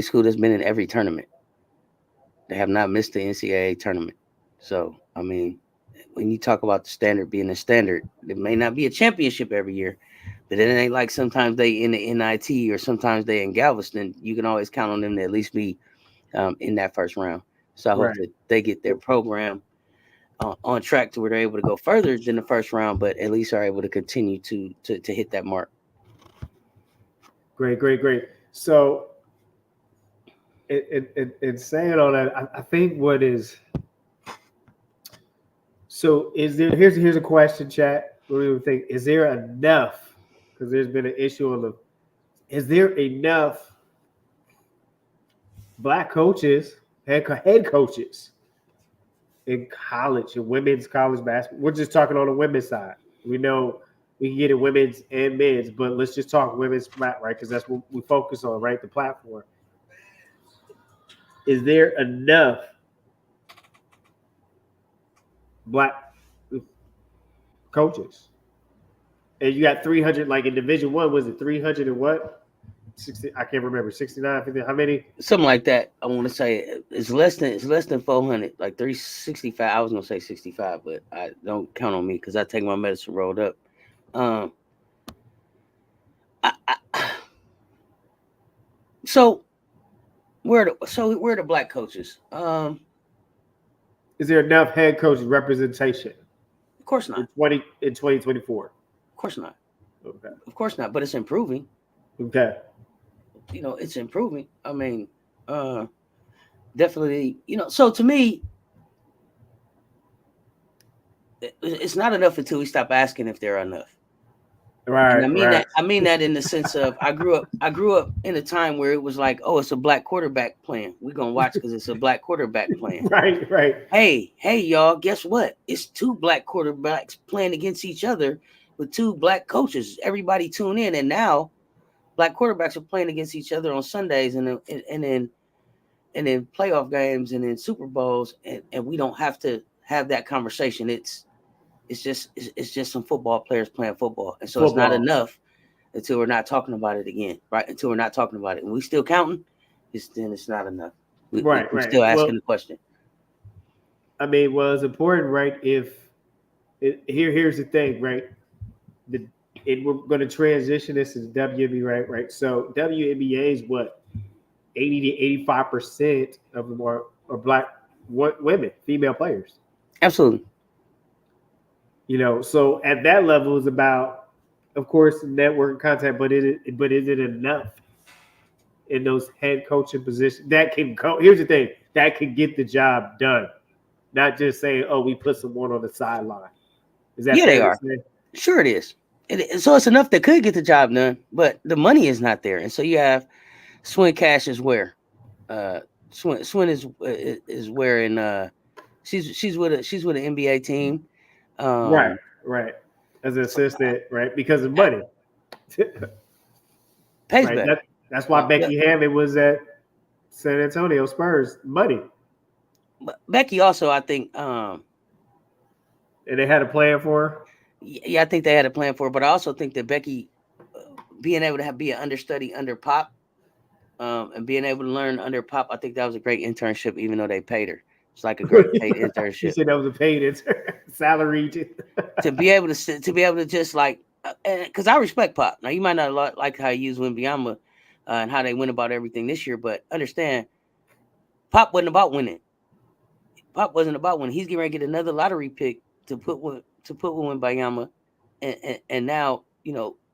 school that's been in every tournament. They have not missed the NCAA tournament. So, I mean, when you talk about the standard being a standard, it may not be a championship every year, but it ain't like sometimes they in the NIT or sometimes they in Galveston. You can always count on them to at least be in that first round. So I hope that they get their program on track to where they're able to go further than the first round, but at least are able to continue to hit that mark. Great. So, in saying all that, I think what is so is there? Here's a question, chat. What do you think? Is there enough? Because there's been an issue on the. Is there enough black coaches, head coaches in college, in women's college basketball? We're just talking on the women's side. We know we can get it women's and men's, but let's just talk women's flat, right? Because that's what we focus on, right? The platform. Is there enough black coaches? And you got 300, like in Division I, was it 300 and what? 60, I can't remember, 69, 50, how many? Something like that. I want to say it's less than 400, like 365. I was gonna say 65, but I don't count on me because I take my medicine rolled up. So where are the black coaches? Is there enough head coach representation? Of course not. In 2024. Of course not. Okay. Of course not. But it's improving. Okay. It's improving. I mean, definitely. So to me, it's not enough until we stop asking if they're enough. Right. And I mean that in the sense of I grew up in a time where it was like, oh, it's a black quarterback playing. We're gonna watch because it's a black quarterback playing. Right. Hey, y'all, guess what? It's two black quarterbacks playing against each other with two black coaches. Everybody tune in, and now black quarterbacks are playing against each other on Sundays and then playoff games and then Super Bowls, and we don't have to have that conversation. It's just some football players playing football, and so it's not Football. enough until we're not talking about it again, right? Until we're not talking about it, and we still counting, then it's not enough. Right, We right. still Well, asking the question. I mean, well, it's important, right? Here's the thing, right? We're going to transition this to WNBA, right? Right. So WNBA is what 80 to 85% of them are black women, female players. Absolutely. So at that level is about, of course, network contact, but is it enough in those head coaching positions that can go? Here's the thing, that can get the job done, not just saying, "Oh, we put someone on the sideline." Is that Yeah, fair they to are. say? Sure, it is. So it's enough that could get the job done, but the money is not there, and so you have Swin Cash is where, uh, Swin is where in she's with an NBA team. Right, Um, right. As an assistant, right? Because of money, pays right? better. That's why Yeah, Becky Hammond was at San Antonio Spurs. Money, but Becky also, I think, and they had a plan for her. yeah, I think they had a plan for it, but I also think that Becky being able to be an understudy under Pop, and being able to learn under Pop, I think that was a great internship, even though they paid her. It's like a great paid You internship said that was a paid intern, salary. to be able to just like, because I respect Pop. Now you might not like how he used Wimbyama, and how they went about everything this year, but understand, Pop wasn't about winning. Pop wasn't about winning. He's getting ready to get another lottery pick to put with Wimbyama, and now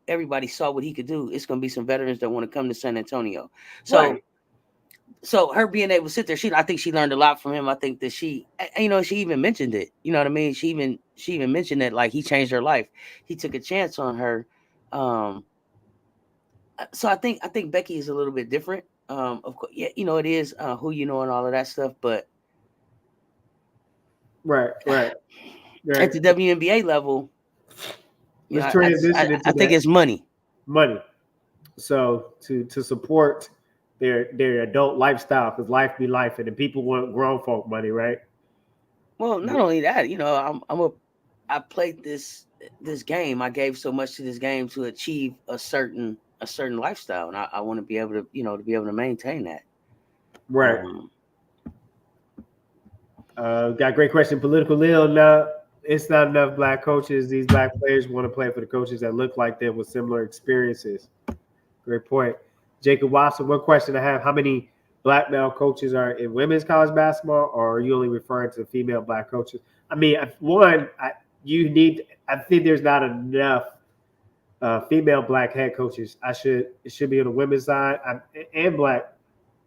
everybody saw what he could do. It's going to be some veterans that want to come to San Antonio. So Right. so her being able to sit there, I think she learned a lot from him. I think that she even mentioned it. You know what I mean? She even mentioned that, like, he changed her life. He took a chance on her. Um, so I think Becky is a little bit different. Of course, yeah, it is who you know and all of that stuff. But Right, right, at right. the WNBA level, Let's transition I into think that it's money. money. So to support their adult lifestyle, because life be life, and the people want grown folk money, right? Well, not only that, I played this game. I gave so much to this game to achieve a certain lifestyle, and I want to be able to to be able to maintain that. Right. Um, Got a great question. Political Lil. No, it's not enough black coaches. These black players want to play for the coaches that look like them with similar experiences. Great point. Jacob Watson, one question I have: how many black male coaches are in women's college basketball, or are you only referring to female black coaches? I mean, you need. I think there's not enough female black head coaches. It should be on the women's side, and black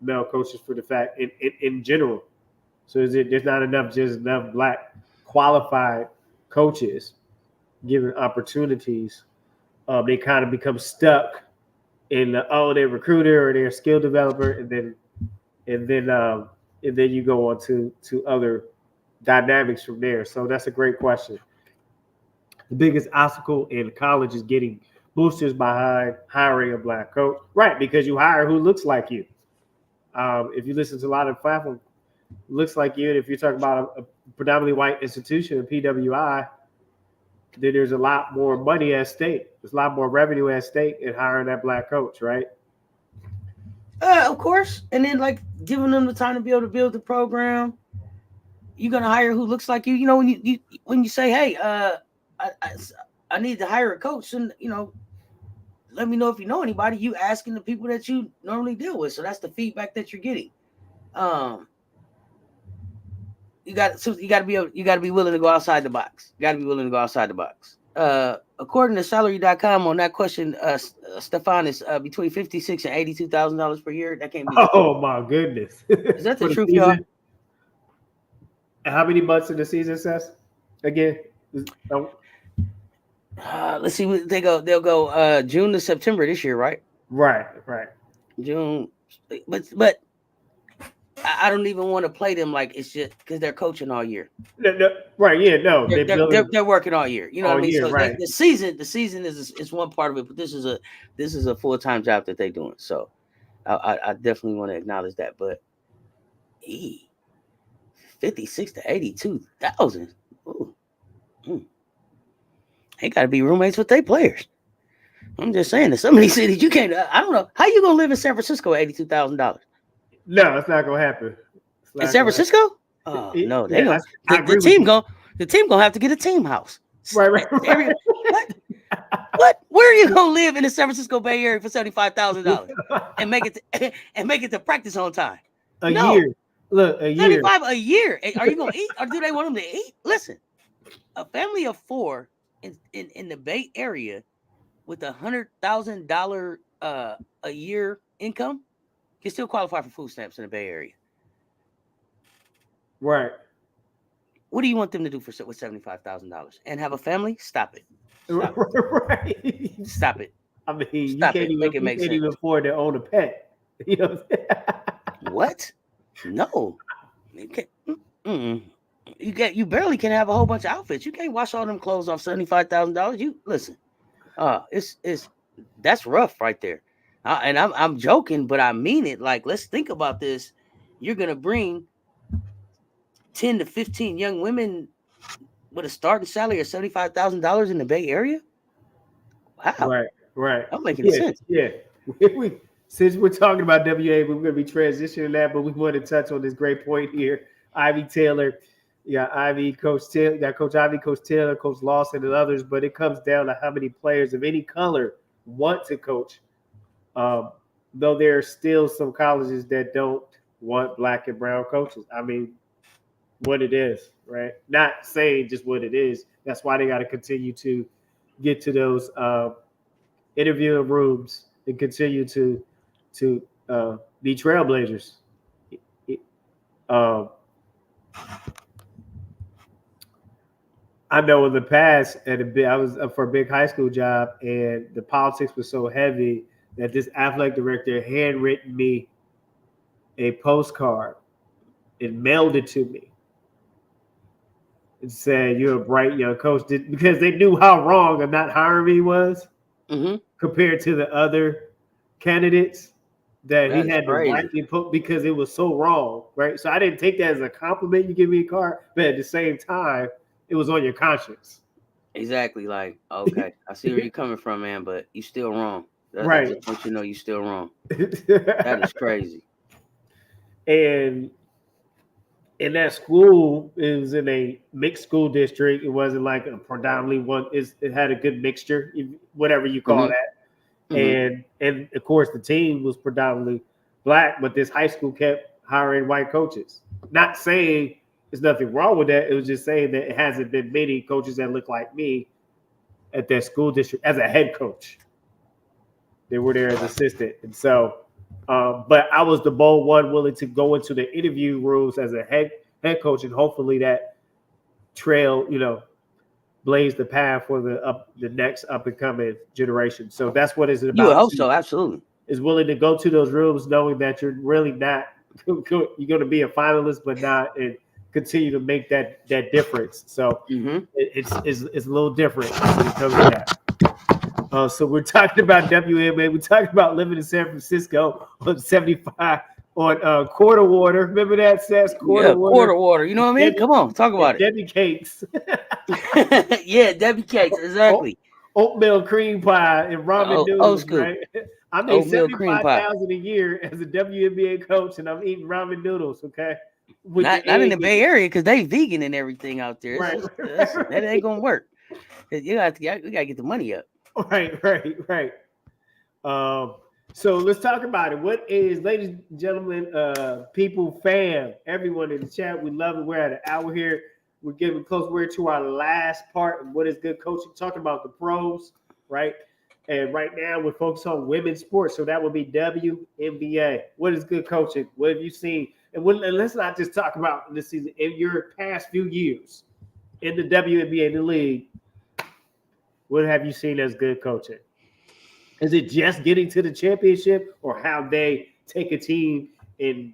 male coaches for the fact in general. So there's not enough black qualified coaches given opportunities. They kind of become stuck in they're recruiter or they're a skill developer, and then and then you go on to other dynamics from there. So that's a great question. The biggest obstacle in college is getting boosters behind hiring a black coach, right? Because you hire who looks like you. If you listen to a lot of platforms, looks like you, and if you're talking about a predominantly white institution, a PWI, then there's a lot more money at stake. There's a lot more revenue at stake in hiring that black coach, right? of course, and then, like, giving them the time to be able to build the program. You're gonna hire who looks like you. You know, when you say, hey, I, I I need to hire a coach, and let me know if you know anybody. You asking the people that you normally deal with, so that's the feedback that you're getting. Um, you got to be willing to go outside the box. You got to be willing to go outside the box. According to salary.com, on that question, Stefan, is between $56 and $82,000 per year. That can't be the truth. Oh my goodness! Is that the For the truth, y'all? season, how many months in the season, says again? Oh, Let's see. They'll go June to September this year, right? right, right. June, but I don't even want to play them like it's just because they're coaching all year. No, right? Yeah, no, They're, they they're, building they're, they're working all year. You know what all I mean? year, So right? the season is one part of it, but this is a full-time job that they're doing. So I definitely want to acknowledge that. But e 56 to 82,000. Ooh, mm. They got to be roommates with their players. I'm just saying that some of these cities you can't. I don't know how you gonna live in San Francisco at $82,000 No, it's not gonna happen. It's in not San gonna Francisco. happen. Oh no, they Yeah, gonna I the agree with team you. gonna have to get a team house. Right, right, Area, what? What? Where are you gonna live in the San Francisco Bay Area for $75,000 right. and make it and make it to practice on time? A No, year. Look, a year. 75 a year. Are you gonna eat or do they want them to eat? Listen, a family of four in the Bay Area with $100,000 a year income can still qualify for food stamps in the Bay Area. Right. What do you want them to do for with $75,000 and have a family? Stop it. Stop it. Right. Stop it. I mean, Stop it. Make it you make can't even sense. afford to own a pet. You know what I'm saying? What? No. You can't. Mm-mm. You barely can have a whole bunch of outfits. You can't wash all them clothes off $75,000. You listen. It's that's rough right there. And I'm joking, but I mean it. Like, let's think about this. You're gonna bring 10 to 15 young women with a starting salary of $75,000 in the Bay Area. Wow, Right, right. I'm making Yeah, sense. yeah. We, since we're talking about WA, we're going to be transitioning that, but we want to touch on this great point here. Ivy Taylor, yeah, Ivy, Coach Taylor, got Coach Ivy, Coach Taylor, Coach Lawson, and others. But it comes down to how many players of any color want to coach. Um, though there are still some colleges that don't want black and brown coaches. I mean, what it is, right? Not saying just what it is. That's why they got to continue to get to those interviewing rooms and continue to be trailblazers. Um, I know in the past, I was up for a big high school job, and the politics was so heavy that this athletic director handwritten me a postcard and mailed it to me and said, "You're a bright young coach," because they knew how wrong of not hiring me was Mm-hmm. compared to the other candidates that he That is had to crazy. write me because it was so wrong, right? So I didn't take that as a compliment. You give me a card, but at the same time, it was on your conscience, Exactly. Like, okay, I see where you're coming from, man, but you still wrong. I right? just want you to know you still wrong. That is crazy. And in that school, it was in a mixed school district. It wasn't like a predominantly one. It had a good mixture, whatever you call Mm-hmm. that. Mm-hmm. And of course, the team was predominantly black, but this high school kept hiring white coaches. Not saying there's nothing wrong with that. It was just saying that it hasn't been many coaches that look like me at that school district as a head coach. They were there as assistant, and so, but I was the bold one, willing to go into the interview rooms as a head coach, and hopefully that trail, blaze the path for the next up and coming generation. So that's what it's You would about hope too, so, absolutely. is willing to go to those rooms knowing that you're really not you're going to be a finalist, but not and continue to make that difference. So Mm-hmm. it's a little different when it comes to that. So we're talking about WMA. We're talking about living in San Francisco on 75 on quarter water. Remember that, Cess? Quarter Yeah, water quarter water. You know what I mean? Debbie, Come on, talk and about Debbie cakes, it. Yeah, Debbie Cakes, exactly. oatmeal cream pie, and ramen Oh, old noodles. school. Right? I made Oatmeal cream pie. 75,000 a year as a WNBA coach, and I'm eating ramen noodles. Okay, with the Not in the egg. Bay Area because they vegan and everything out there. It's Right, just listen, that ain't gonna work. We gotta get the money up. right. Um, so let's talk about it. What is, ladies and gentlemen, people, fam, everyone in the chat, we love it. We're at an hour here. We're getting close. We're to our last part of what is good coaching, talking about the pros, right? And right now we're focused on women's sports. So that would be WNBA. What is good coaching? What have you seen? And let's not just talk about this season. In your past few years in the WNBA, in the league, what have you seen as good coaching? Is it just getting to the championship, or how they take a team and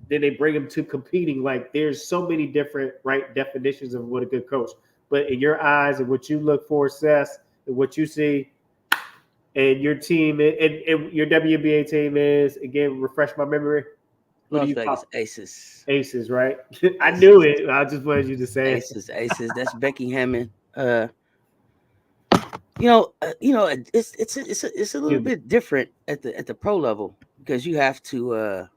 then they bring them to competing. Like there's so many different right definitions of what a good coach. But in your eyes and what you look for, Cess, and what you see, and your team and your WNBA team is again, refresh my memory. What do Las you Vegas call Aces. Aces, right? I knew Aces. it. I just wanted you to say it. Aces. That's Becky Hammond. It's a little Excuse me. bit different at the pro level because you have to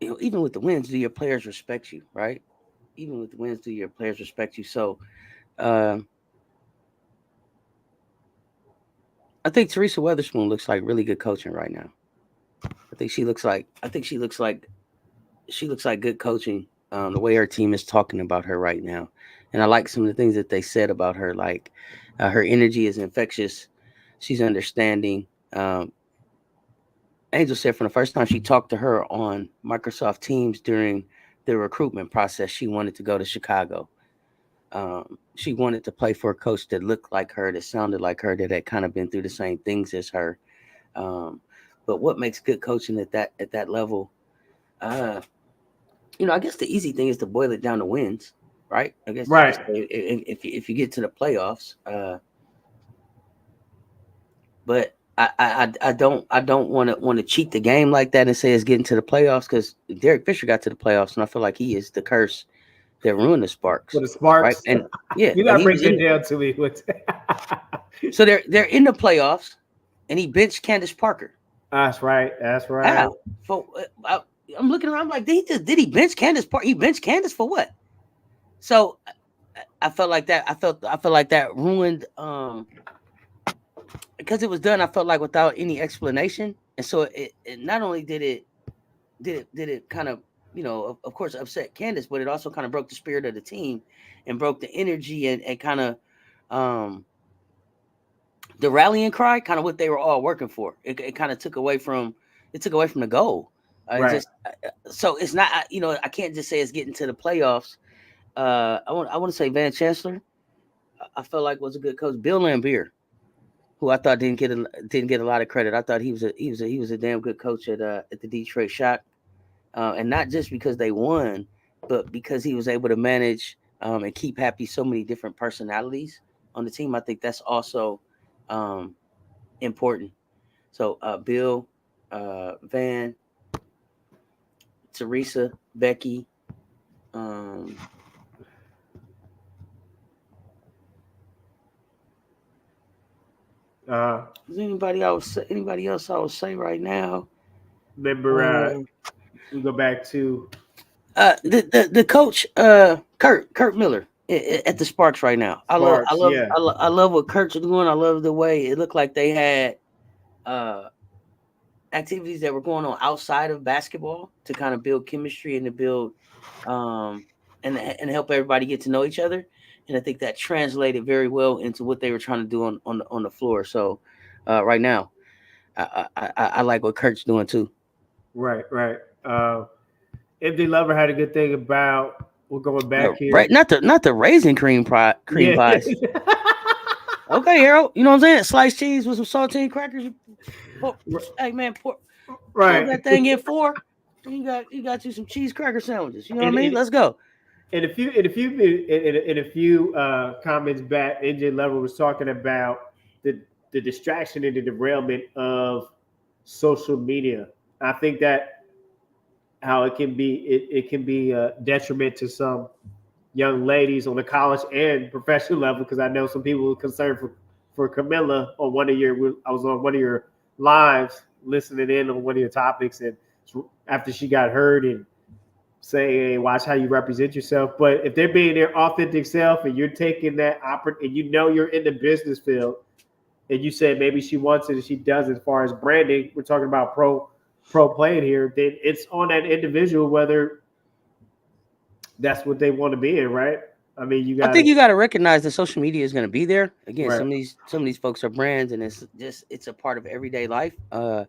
even with the wins, do your players respect you, right? Even with the wins, do your players respect you? So uh, I think Teresa Weatherspoon looks like really good coaching right now. She looks like good coaching. The way her team is talking about her right now, and I like some of the things that they said about her. Like her energy is infectious. She's understanding. Angel said from the first time she talked to her on Microsoft Teams during the recruitment process, she wanted to go to Chicago. She wanted to play for a coach that looked like her, that sounded like her, that had kind of been through the same things as her. Um, but what makes good coaching at that level? Uh, I guess the easy thing is to boil it down to wins, right? I guess you could Right. say if you get to the playoffs, but I don't want to cheat the game like that and say it's getting to the playoffs because Derek Fisher got to the playoffs and I feel like he is the curse that ruined the For Sparks, the right? Sparks. And yeah, You and gotta he break was that in. down to me. So they're in the playoffs, and he benched Candace Parker. That's right. That's right. How? For I'm looking around I'm like did he bench Candace Parker? He benched Candace for what? So I felt like that. I felt like that ruined because it was done. I felt like without any explanation, and so it not only did it kind of of course upset Candace, but it also kind of broke the spirit of the team and broke the energy and kind of um the rallying cry, kind of what they were all working for. It kind of took away from the goal. It Right. just so it's not I can't just say it's getting to the playoffs. I want to say Van Chancellor. I felt like was a good coach. Bill Lambier, who I thought didn't get a lot of credit. I thought he was a damn good coach at the Detroit Shock, and not just because they won, but because he was able to manage and keep happy so many different personalities on the team. I think that's also um, important. So Bill, Van, Teresa, Becky. Um, Uh, is anybody else I would say right now? remember, Uh, we go back to the coach, Kurt Miller at the Sparks right now. Sparks. Yeah. I love what Kurt's doing. I love the way it looked like they had uh activities that were going on outside of basketball to kind of build chemistry and to build um and help everybody get to know each other. And I think that translated very well into what they were trying to do on the floor. So right now, I like what Kurt's doing too. Right. Right. MD Lover had a good thing about. We're going back Right, here. not the raisin cream Yeah. pies. Okay, Harold, you know what I'm saying? Sliced cheese with some saltine crackers. Hey man, pour Right. that thing in four. You got you some cheese cracker sandwiches. You know what I And mean? Let's go. in a few comments back, NJ Level was talking about the distraction and the derailment of social media. I think that how it can be a detriment to some young ladies on the college and professional level because I know some people were concerned for Camilla on one of your. I was on one of your lives listening in on one of your topics, and after she got hurt and saying, "Hey, watch how you represent yourself." But if they're being their authentic self and you're taking that and you know you're in the business field, and you said maybe she wants it and she does as far as branding, we're talking about pro playing here. Then it's on that individual whether that's what they want to be in, right? I mean, you I got think to you got to recognize that social media is going to be there. Again, right, some of these folks are brands, and it's a part of everyday life. And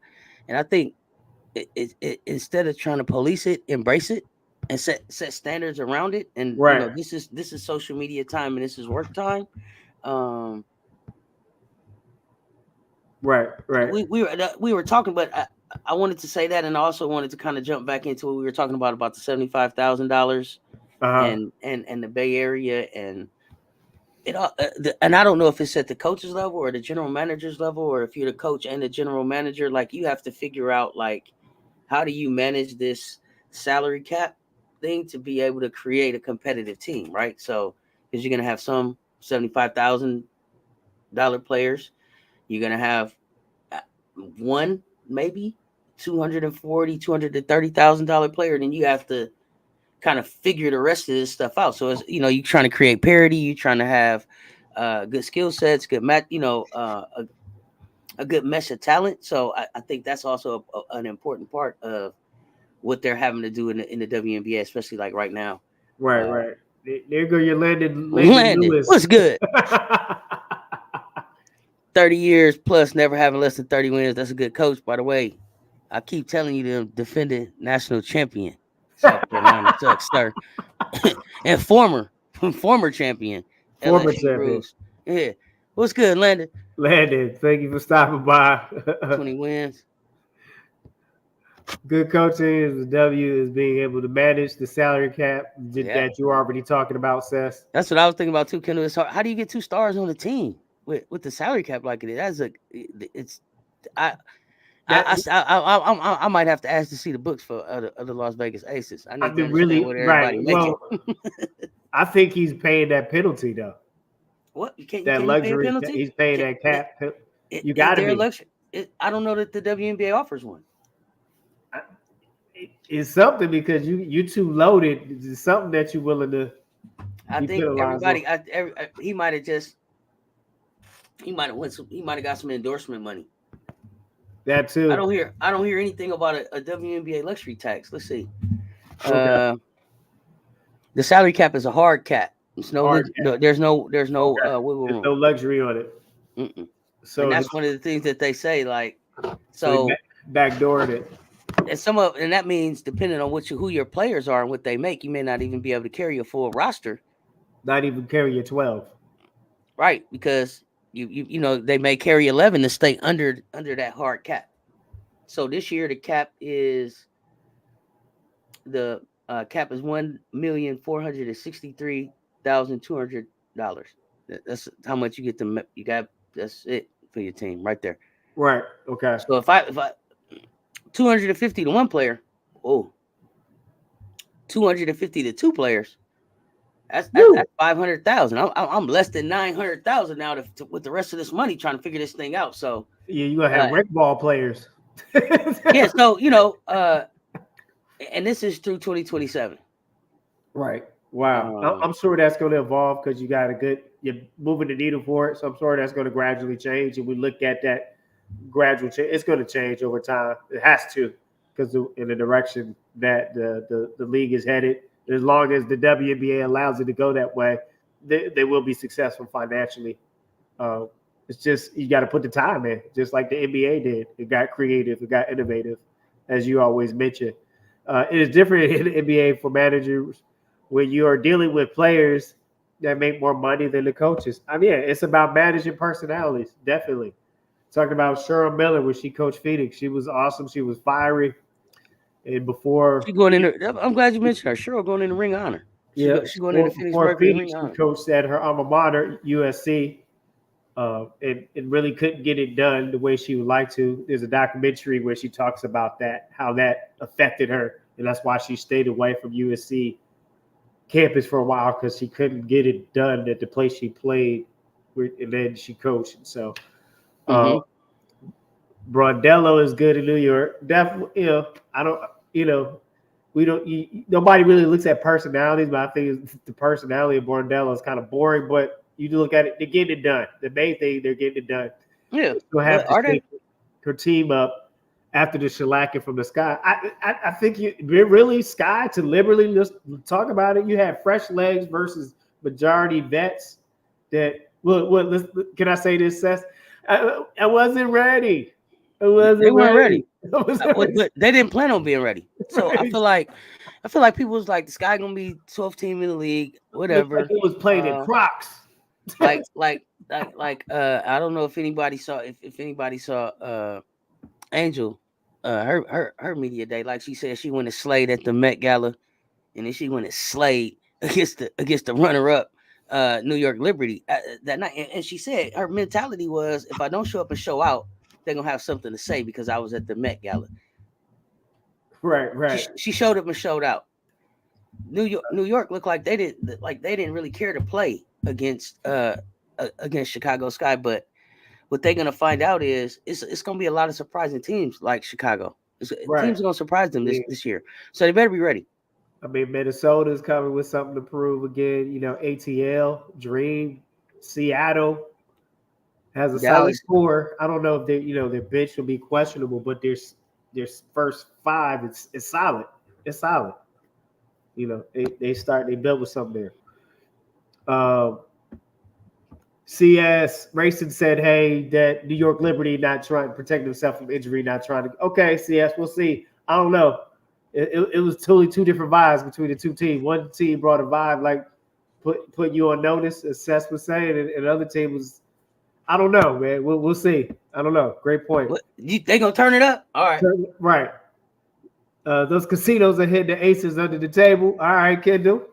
I think instead of trying to police it, embrace it, and set standards around it. And right, this is social media time, and this is work time. Um, right, right, we were talking, but I wanted to say that, and I also wanted to kind of jump back into what we were talking about the $75,000 Uh-huh. and the Bay Area and it all. And I don't know if it's at the coach's level or the general manager's level, or if you're the coach and the general manager. Like you have to figure out like how do you manage this salary cap thing to be able to create a competitive team, right? So because you're gonna have some $75,000 players, you're gonna have uh, one maybe 240 $230,000 player, then you have to kind of figure the rest of this stuff out. So it's you're trying to create parity, you're trying to have good skill sets, good match, a good mesh of talent. So I think that's also an important part of what they're having to do in the WNBA, especially like right now. Right, Uh, right. There go your Landon Landon, Lewis. what's good? 30 years plus, never having less than 30 wins. That's a good coach, by the way. I keep telling you, the defending national champion, South Carolina sucks, sir, and former champion, Former LSU champion. rules. Yeah, what's good, Landon? Landon, thank you for stopping by. 20 wins. Good coaching is the W is being able to manage the salary cap Yeah, that you're already talking about, Cess. that's what I was thinking about too, Kendall. It's hard. How do you get 2 stars on the team with the salary cap like it is? It's I. That I might have to ask to see the books for other Las Vegas Aces. I I've need to been understand really what right. everybody making. Well, I think he's paying that penalty though. What you can't That can you pay a luxury, penalty? he's paying Can, that cap. You is got to there a be. luxury? I don't know that the WNBA offers one. It's something because you too loaded. It's something that you're willing to I be think penalized on. everybody. He might have just. He might have went. He might have got some endorsement money. That too. I don't hear anything about a WNBA luxury tax. Let's see. Okay. Uh, the salary cap is a hard cap. It's Hard cap. no. There's no Okay. wiggle There's room. no luxury on it. Mm-mm. And So that's one of the things that they say. Like they so, backdoored it. and that means depending on who your players are and what they make, you may not even be able to carry a full roster, Not even carry a 12. right? Because they may carry 11 to stay under that hard cap. So this year the cap is $1,463,200. That's how much you get you got. That's it for your team right there. Right. Okay. So if I 250 to one player, oh, 250 to two players. That's 500,000. I'm less than 900,000 now with the rest of this money trying to figure this thing out. So Yeah, you're gonna have rec ball players. yeah, so and this is through 2027. Right. Wow. I'm sure that's going to evolve because you're moving the needle for it. So I'm sure that's going to gradually change. And we look at that gradual change, it's going to change over time. It has to, because in the direction that the league is headed, as long as the WNBA allows it to go that way, they will be successful financially. It's just you got to put the time in, just like the NBA did. It got creative, it got innovative, as you always mention. It is different in the NBA for managers when you are dealing with players that make more money than the coaches. I mean, it's about managing personalities, definitely. Talking about Cheryl Miller when she coached Phoenix. She was awesome. She was fiery. And before She going in. I'm glad you mentioned her. Cheryl going in the Ring of Honor. She's going into Phoenix before Mercury Ring Phoenix, of she Honor. coached at her alma mater, USC, and really couldn't get it done the way she would like to. There's a documentary where she talks about that, how that affected her, and that's why she stayed away from USC campus for a while because she couldn't get it done at the place she played, and then she coached. So, Brondello is good in New York. Definitely, I don't, we don't. Nobody really looks at personalities, but I think the personality of Brondello is kind of boring. But you look at it, they're getting it done. The main thing, they're getting it done. Yeah, you'll have to shake her team up after the shellacking from the Sky. I think you really Sky to liberally just talk about it. You have fresh legs versus majority vets. That can I say this, Cess? I wasn't ready. They weren't ready. But they didn't plan on being ready. So I feel like people was like the Sky gonna be 12th team in the league, whatever. Like it was playing in Crocs. I don't know if anybody saw Angel her media day. Like she said, she went and slayed at the Met Gala, and then she went and slayed against the runner up, New York Liberty that night. And she said her mentality was, if I don't show up and show out, they're gonna have something to say because I was at the Met Gala. Right, right, She showed up and showed out. New York looked like they didn't really care to play against Chicago Sky, but what they're gonna find out is it's gonna be a lot of surprising teams like Chicago. right. Teams are gonna surprise them Yeah. this year, so they better be ready. I mean, Minnesota's coming with something to prove again. ATL, Dream, Seattle has a solid Dallas, core. I don't know if their bench will be questionable, but their first five it's solid. It's solid. They built with something there. CS Racing said, "Hey, that New York Liberty not trying to protect themselves from injury, not trying to." Okay, CS, we'll see. I don't know. It was totally two different vibes between the two teams. One team brought a vibe like put you on notice, as Cess was saying, and the other team was, I don't know, man. We'll see. I don't know. Great point. they gonna turn it up? All right. Right. Those casinos are hitting the aces under the table. All right, Kendall.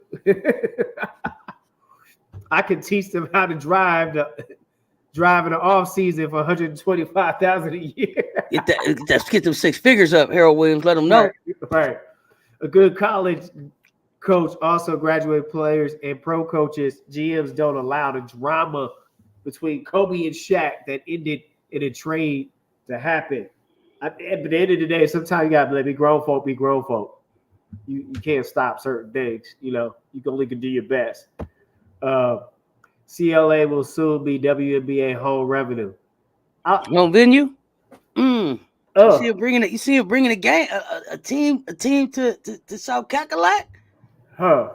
I can teach them how to drive in the off season for $125,000 a year. Get them six figures up, Harold Williams. Let them know. Right. A good college coach also graduated players and pro coaches. GMs don't allow the drama between Kobe and Shaq that ended in a trade to happen. At the end of the day, sometimes you gotta let grown folk be grown folk. You can't stop certain things. You only can do your best. CLA will soon be WNBA home revenue. Home venue. You see it bringing a game, a team to South Cackalack. Huh.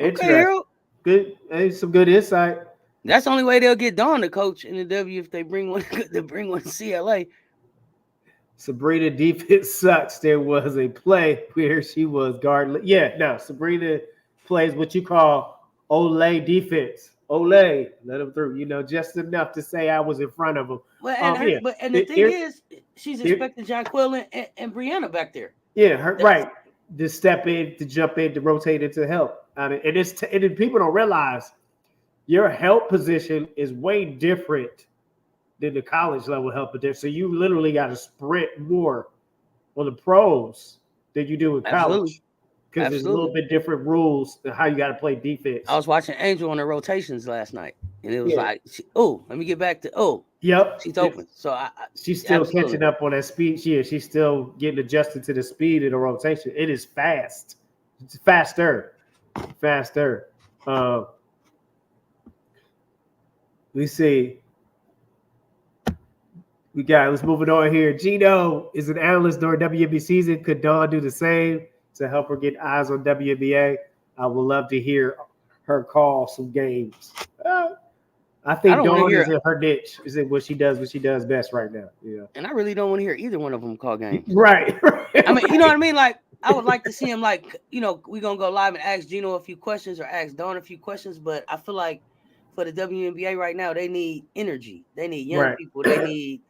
Okay, Harold. Good. Hey, some good insight. That's the only way they'll get Dawn to coach in the W if they bring one. They bring one to CLA. Sabrina defense sucks. There was a play where she was guard. Yeah, no. Sabrina plays what you call Olay defense. Olay, let him through. Just enough to say I was in front of him. Well, and the thing is, she's expecting Jonquil and Brianna back there. Yeah, right. To step in, to jump in, to rotate into help. And people don't realize your help position is way different than the college level help there. So you literally got to sprint more on the pros than you do in college. Because there's a little bit different rules to how you got to play defense. I was watching Angel on the rotations last night, and it was like, let me get back to, yep, she's open. So she's still catching up on that speed. Yeah, she's still getting adjusted to the speed of the rotation. It is fast. It's faster. We see. Let's move it on here. Gino is an analyst during WNBA season. Could Dawn do the same to help her get eyes on WNBA? I would love to hear her call some games. I think Dawn is in her niche. Is it what she does best right now? Yeah. And I really don't want to hear either one of them call games. Right. I mean, you know what I mean? Like, I would like to see him, like, we're going to go live and ask Gino a few questions or ask Dawn a few questions, but I feel like for the WNBA right now, they need energy. They need young people. They need,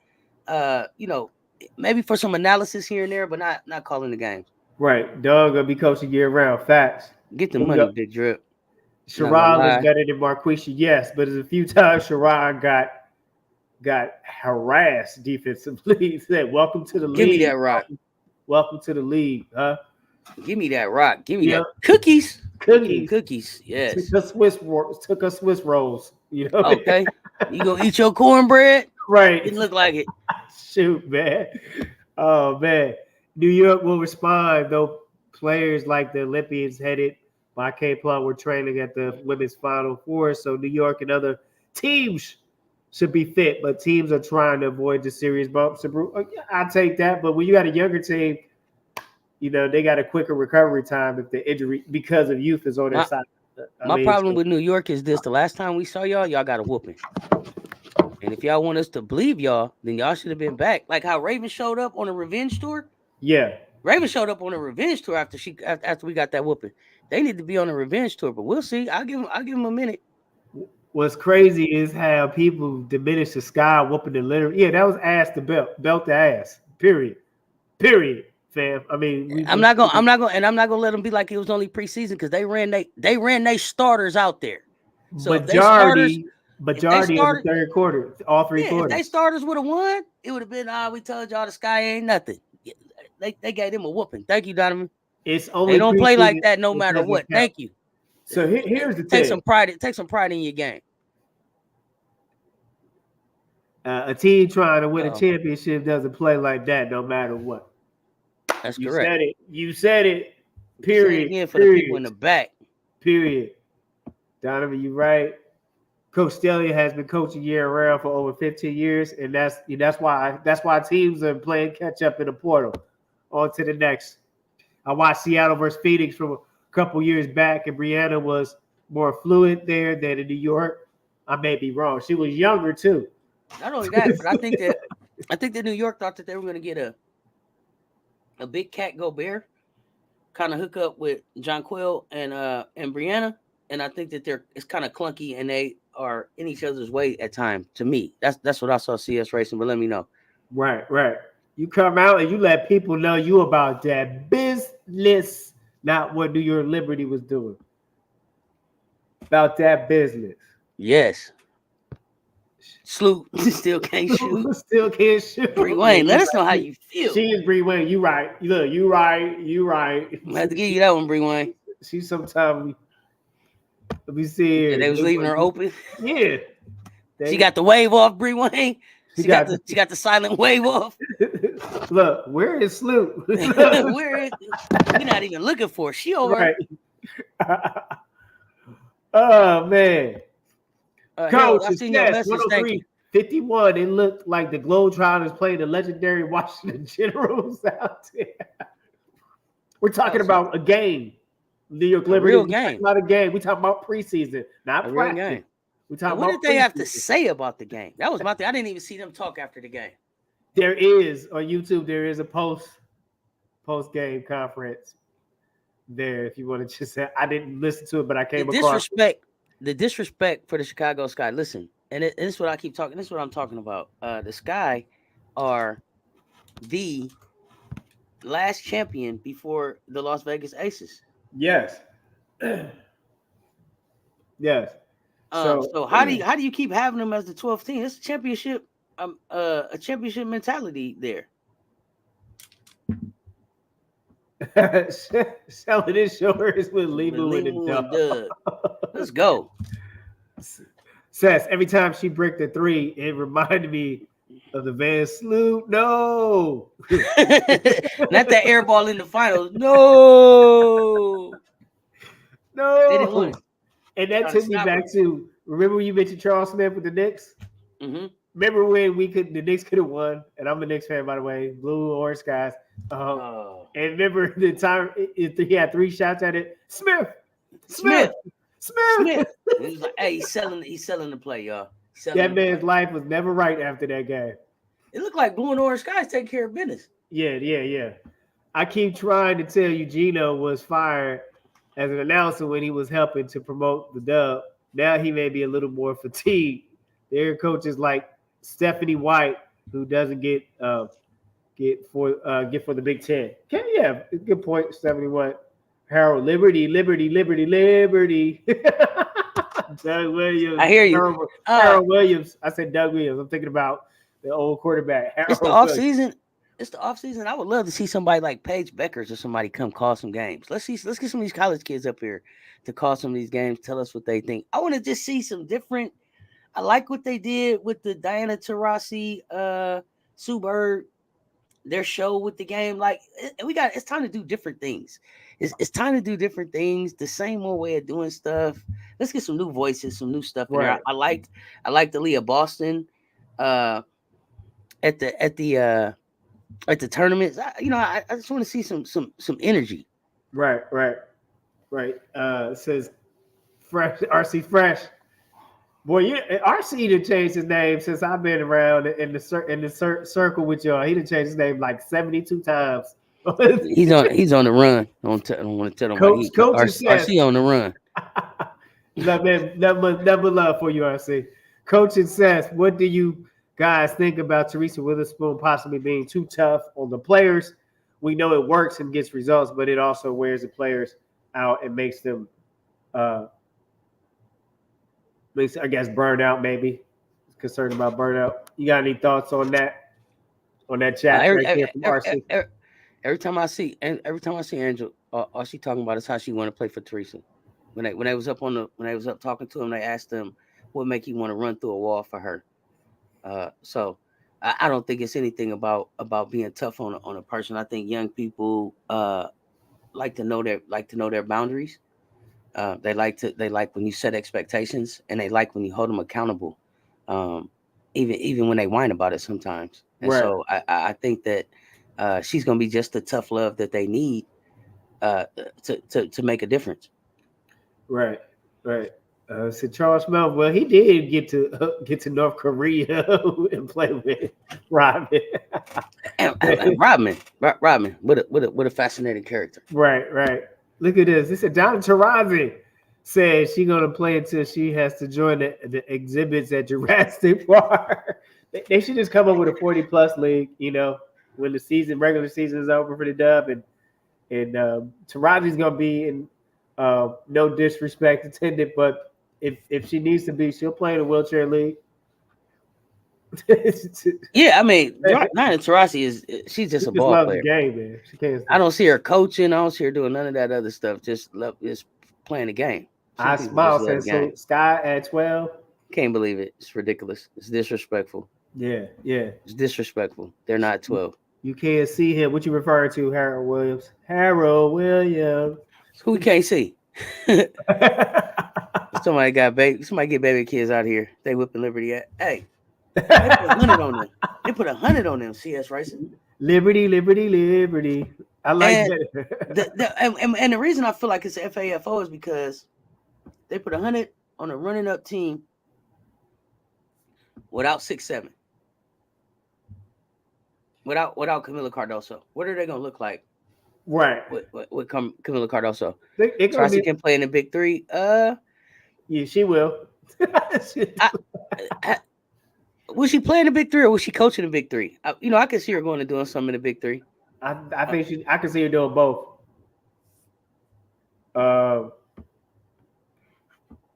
maybe for some analysis here and there, but not calling the games. Right. Doug gonna be coaching year round. Facts. Get the money, Big Drip. Sharon was better than Marquisha, yes, but there's a few times Sharon got harassed defensively. He said, "Welcome to the league. Give me that rock. Welcome to the league, huh? Give me that rock. Give me that cookies. Yes. Took us Swiss rolls. Okay. You gonna eat your cornbread? Right. It look like it. Shoot, man. Oh man. New York will respond, though players like the Olympians headed by K-Plug were training at the women's Final Four. So New York and other teams should be fit, but teams are trying to avoid the serious bumps. I take that, but when you got a younger team, they got a quicker recovery time if the injury because of youth is on their side. My problem with New York is this: the last time we saw y'all got a whooping. And if y'all want us to believe y'all, then y'all should have been back. Like how Raven showed up on a revenge tour. Yeah. Raven showed up on a revenge tour after we got that whooping. They need to be on a revenge tour, but we'll see. I'll give them a minute. What's crazy is how people diminish the Sky whooping the litter. Yeah, that was ass to belt to ass. Period. Period, fam. I mean, I'm not gonna let them be like it was only preseason because they ran they starters out there. So if they starters, majority of the third quarter, all three if they quarters. starters would have won, it would have been we told y'all the sky ain't nothing. They gave them a whooping. Thank you, Donovan. It's only They don't play like preseason. that no It matter doesn't what. count. Thank you. So here's the Take thing. some pride in your game. A team trying to win a championship doesn't play like that no matter what. That's You correct. said it. You said it. Period. Say it again for the people in the back. Period. Donovan, you right. Coach Staley has been coaching year round for over 15 years, and that's why teams are playing catch up in the portal. On to the next. I watched Seattle versus Phoenix from a couple years back, and Brianna was more fluent there than in New York. I may be wrong. She was younger too. Not only that, but I think that New York thought that they were going to get a big cat Gobert kind of hook up with Jonquil and Brianna, and I think that it's kind of clunky and they are in each other's way at times. To me, that's what I saw CS racing. But let me know. Right. You come out and you let people know you about that business, not what New York Liberty was doing. About that business. Yes. Sloop still can't shoot. Still can't shoot. Bree Wayne, let us know how you feel. She is Bree Wayne. You right. Look, you right. I have to give you that one, Bree Wayne. She sometimes let me see. Yeah, they was leaving her open. Yeah. She got the wave off, Bree Wayne. She got the silent wave off. Look, where is Sloop? We're not even looking for her. She over. Right. Oh man. Coach, I've seen your message. Thank you. 51. It looked like the Globetrotters playing the legendary Washington Generals out there. We're talking about a game. New York Liberty. Real game. Not a game. We talking about preseason, not a practice. real game. We talking what about did they have to say about the game? That was my thing. I didn't even see them talk after the game. There is on YouTube. There is a post game conference there. If you want to just say, I didn't listen to it, but I came across the disrespect for the Chicago Sky. Listen, and this is what I keep talking. This is what I'm talking about. The Sky are the last champion before the Las Vegas Aces. Yes. Yes. So how do you keep having them as the 12th team? It's a championship mentality there. Selling insurance with Limu and Doug. Let's go. Cess, every time she bricked a three, it reminded me of the Van Sloop. No. Not that air ball in the finals. No. They didn't win. And that took me back to, remember when you mentioned Charles Smith with the Knicks? Mm-hmm. Remember when the Knicks could have won? And I'm a Knicks fan, by the way. Blue, orange guys. And remember the time he had 3 shots at it? Smith. It was like, hey, he's selling the play, y'all. That man's life was never right after that game. It looked like blue and orange guys taking care of business. Yeah. I keep trying to tell you Gino was fired as an announcer when he was helping to promote the dub. Now he may be a little more fatigued. There are coaches like Stephanie White who doesn't get for the Big Ten. Okay, yeah, good point, Stephanie White. Harold, Liberty. Doug Williams. I hear you. Harold Williams. I said Doug Williams. I'm thinking about the old quarterback. It's the off season. I would love to see somebody like Paige Beckers or somebody come call some games. Let's get some of these college kids up here to call some of these games, tell us what they think. I want to just see some different. I like what they did with the Diana Taurasi, Sue Bird, their show with the game. Like it's time to do different things. It's time to do different things. The same old way of doing stuff. Let's get some new voices, some new stuff in there. I liked the Leah Boston at the tournaments. I just want to see some energy. Right. It says Fresh RC Fresh. Boy, RC done changed his name since I've been around in the circle with y'all. He done changed his name like 72 times. He's on the run. I don't want to tell him. Coach RC on the run. Nothing love for you, RC. Coach and Cess, what do you guys think about Teresa Witherspoon possibly being too tough on the players? we know it works and gets results, but it also wears the players out and makes them uh makes, I guess, burn out. Maybe concerned about burnout. You got any thoughts on that? On that chat every, right there from RC. every, every time I see Angel, all she talking about is how she want to play for Teresa. When they was up when they was up talking to him, they asked them what make you want to run through a wall for her. So I don't think it's anything about being tough on a person. I think young people like to know their boundaries. They like when you set expectations, and they like when you hold them accountable, um, even when they whine about it sometimes. And Right, so I think that she's gonna be just the tough love that they need uh, to make a difference. right, right. So Charles Melvin, well, he did get to North Korea and play with Robin. And Rodman, what a fascinating character. Right, right. Look at this. This said Donna Taurasi says she's gonna play until she has to join the exhibits at Jurassic Park. They should just come up with a 40+ league, when the regular season is over for the dub, and Taraji's gonna be in no disrespect intended, but if she needs to be, she'll play in a wheelchair league. She Yeah, I mean, Nina Taurasi she's just a just ball loves the player. game, man. She can't. I don't see her coaching. I don't see her doing none of that other stuff. Just playing the game. Some I people just smile love the says so. game. Sky at 12. Can't believe it. It's ridiculous. It's disrespectful. Yeah, yeah. It's disrespectful. They're not 12. You can't see him. What you referring to, Harold Williams? Harold Williams. Who we can't see? Somebody get baby kids out here. They whipping Liberty at. Hey, they put 100 on them. They put 100 on them. CS Racing. Liberty, liberty, liberty. I like And that. and the reason I feel like it's FAFO is because they put 100 on a running up team without 6'7", without Camila Cardoso. What are they gonna look like? Right. With Camila Cardoso? Gonna Tracy can play in the big three. Yeah, she will. Was she playing the big three or was she coaching the big three? I can see her going and doing something in the big three. I think I can see her doing both.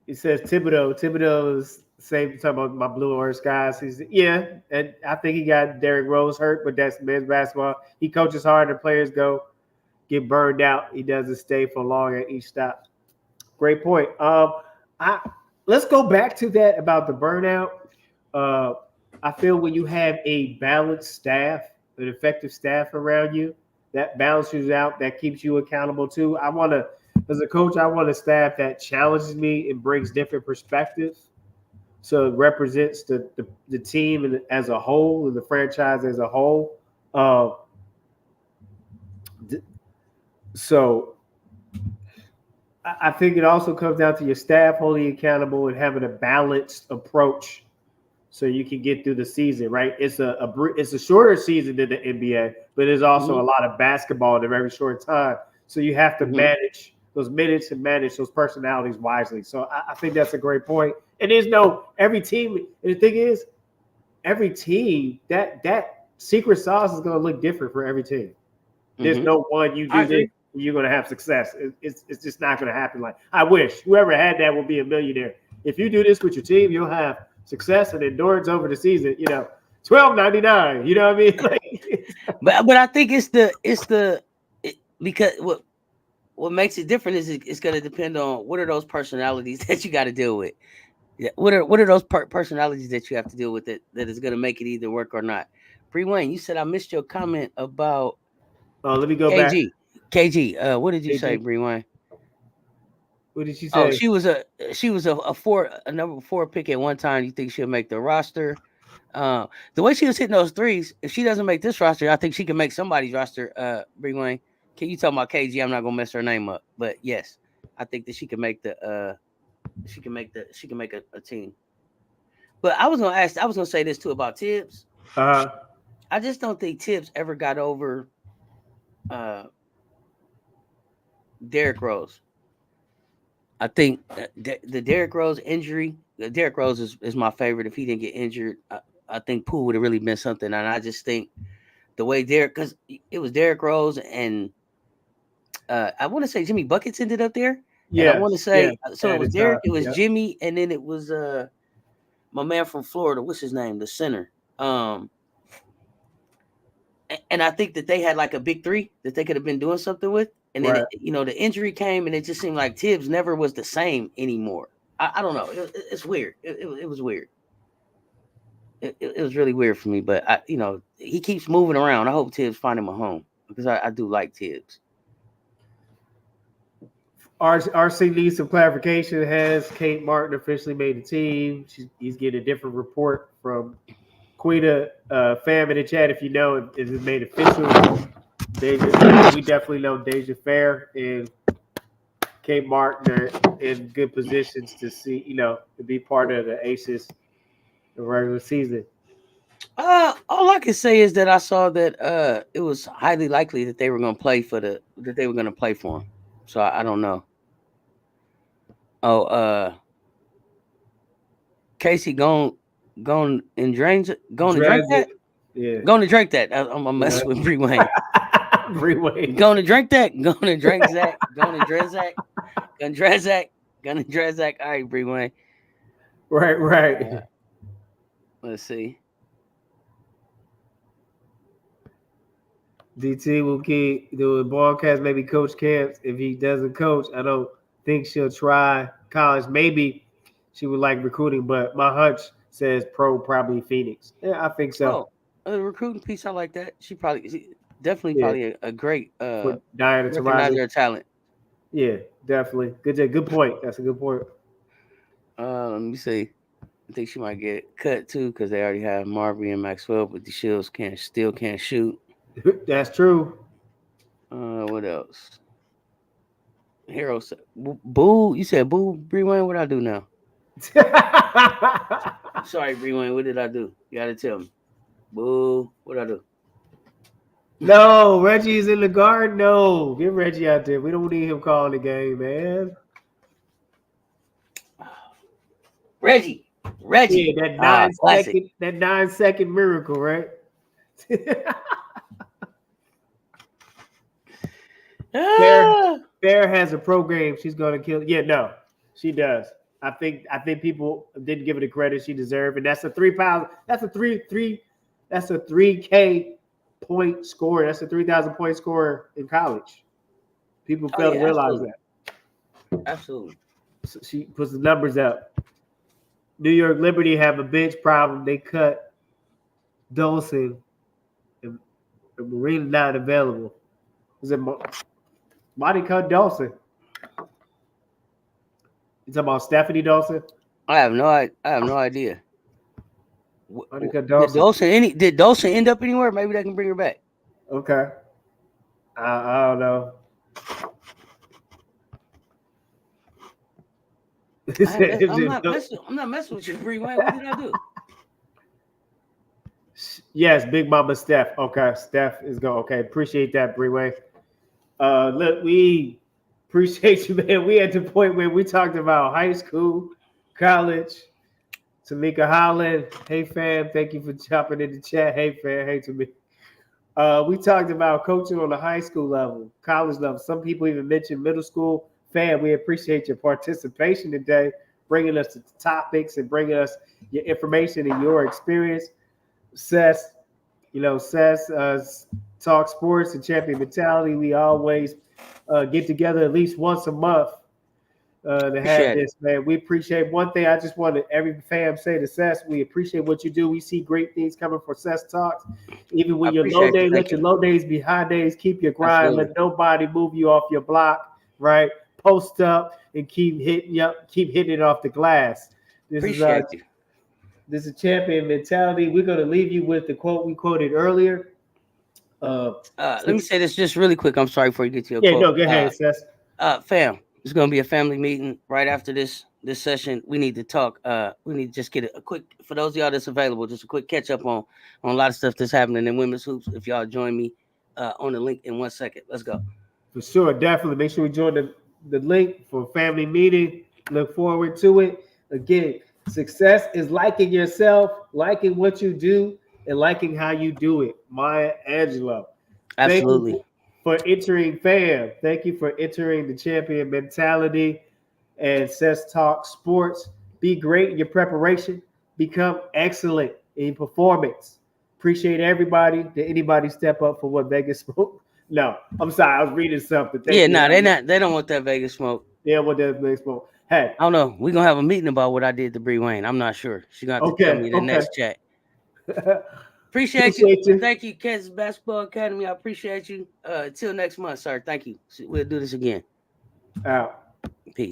It says Thibodeau. Thibodeau is same talking about my blue and orange skies. And I think he got Derrick Rose hurt, but that's men's basketball. He coaches hard, and players get burned out. He doesn't stay for long at each stop. Great point. Let's go back to that about the burnout. I feel when you have a balanced staff, an effective staff around you, that balances out, that keeps you accountable too. As a coach, I want a staff that challenges me and brings different perspectives. So it represents the team as a whole and the franchise as a whole. So I think it also comes down to your staff holding you accountable and having a balanced approach so you can get through the season, right? It's a shorter season than the NBA, but there's also a lot of basketball in a very short time. So you have to manage those minutes and manage those personalities wisely. So I think that's a great point. And every team, and the thing is, every team, that secret sauce is going to look different for every team. There's no one you do this, you're going to have success. It's just not going to happen. Like, I wish whoever had that will be a millionaire. If you do this with your team, you'll have success and endurance over the season. $12.99. You know what I mean? But I think because what makes it different is it's going to depend on what are those personalities that you got to deal with. Yeah, what are those personalities that you have to deal with that is going to make it either work or not? Bree Wayne, you said I missed your comment about. Let me go KG. back. KG. What did you say, Bree Wayne? What did she say? Oh, she was a number 4 pick at one time. You think she'll make the roster? The way she was hitting those threes, if she doesn't make this roster, I think she can make somebody's roster. Bree Wayne, can you talk about KG? I'm not gonna mess her name up, but yes, I think that she can make a team. But I was gonna say this too about Tibbs. I just don't think Tibbs ever got over Derrick Rose. I think the Derrick Rose injury, Derrick Rose is my favorite. If he didn't get injured, I think Poole would have really been something. And I just think the way Derek, because it was Derrick Rose and I want to say Jimmy Buckets ended up there, and I want to Yes, say yes. so it At was the Derek, time. it was Yep. Jimmy, and then it was my man from Florida. What's his name? The center. And I think that they had like a big three that they could have been doing something with. And then, Right. the injury came, and it just seemed like Tibbs never was the same anymore. I don't know. It's weird. It was weird. It was really weird for me. But he keeps moving around. I hope Tibbs find him a home because I do like Tibbs. RC needs some clarification. Has Kate Martin officially made the team? He's getting a different report from Quita. Fam in the chat, if you know, is it made official? We definitely know Deja Fair and Kate Martin are in good positions to see, to be part of the Aces the regular season. All I can say is that I saw that it was highly likely that they were going to play for him. So I don't know. Oh, Casey going and drains it. Going to drink Transit, that. yeah. Going to drink that. I'm gonna mess with Bree Wayne. Freeway. Going to drink that. Going to drink Zach. Going to dress Zach. Going to dress Zach. Going to dress Zach. All right, Bree Wayne. Right. Let's see. DT will keep doing broadcast, maybe coach camps. If he doesn't coach, I don't think she'll try college. Maybe she would like recruiting, but my hunch says pro, probably Phoenix. Yeah, I think so. Oh, a recruiting piece. I like that. She definitely Yeah, probably a great for Diana Taurasi. recognizer of talent. Yeah, definitely. Good point. That's a good point. Let me see. I think she might get cut too because they already have Marbury and Maxwell, but the Shields still can't shoot. That's true. What else? Hero said, "Boo." You said, "Boo, Bree Wayne." What I do now? Sorry, Bree Wayne. What did I do? You gotta tell me. Boo. What I do? No, Reggie's in the garden. No, get Reggie out there. We don't need him calling the game, man. Reggie. Yeah, that Classic. 9 second miracle, right? Fair has a program. She's gonna kill. Yeah, no, she does. I think people didn't give her the credit she deserved, and that's a 3 pound. That's a three. That's a 3K point score. That's a 3,000 point score in college. People fail to realize absolutely. that. Absolutely. So she puts the numbers up. New York Liberty have a bench problem. They cut Dolson, and Marina not available. Is it why they cut Dolson? You talking about Stephanie Dolson? I have no idea. Why they cut Did Dolson? Dolson end up anywhere? Maybe they can bring her back. Okay. I don't know. I'm not messing with you, Bree Wayne. What did I do? Yes, Big Mama Steph. Okay, Steph is going. Okay, appreciate that, Bree Wayne. Look, we appreciate you, man. We at the point where we talked about high school, college. Tamika Holland, hey fam, thank you for jumping in the chat. Hey fam, hey Tamika. We talked about coaching on the high school level, college level. Some people even mentioned middle school. Fam, we appreciate your participation today, bringing us the topics and bringing us your information and your experience. Cess, talk sports and champion mentality. We always get together at least once a month to have this, man. We appreciate one thing. I just want to every fam say to Cess, we appreciate what you do. We see great things coming for Cess Talks. Even when your low days, let your low days be high days. Keep your grind. Absolutely. Let nobody move you off your block. Right? Post up and keep hitting it off the glass. This is champion mentality. We're going to leave you with the quote we quoted earlier. Let me say this just really quick. I'm sorry before you get to your quote. No, go ahead, Cess. Fam, it's going to be a family meeting right after this session. We need to talk. We need to just get a quick, for those of y'all that's available, just a quick catch up on a lot of stuff that's happening in women's hoops. If y'all join me on the link in 1 second. Let's go. For sure, definitely. Make sure we join the link for family meeting. Look forward to it. Again, success is liking yourself, liking what you do, and liking how you do it. Maya Angelou. Thank you Absolutely. for entering, fam. Thank you for entering the champion mentality and Cess Talk Sports. Be great in your preparation. Become excellent in performance. Appreciate everybody. Did anybody step up for what Vegas spoke? No, I'm sorry. I was reading something. Yeah, Thank you. no, they not. They don't want that Vegas smoke. Yeah, what that Vegas spoke. Hey, I don't know. We're gonna have a meeting about what I did to Bree Wayne. I'm not sure. She's gonna have to tell okay, me the okay. next chat. Appreciate you. Appreciate you. Thank you, Kansas Basketball Academy. I appreciate you. Till next month, sir. Thank you. We'll do this again. Out. Peace.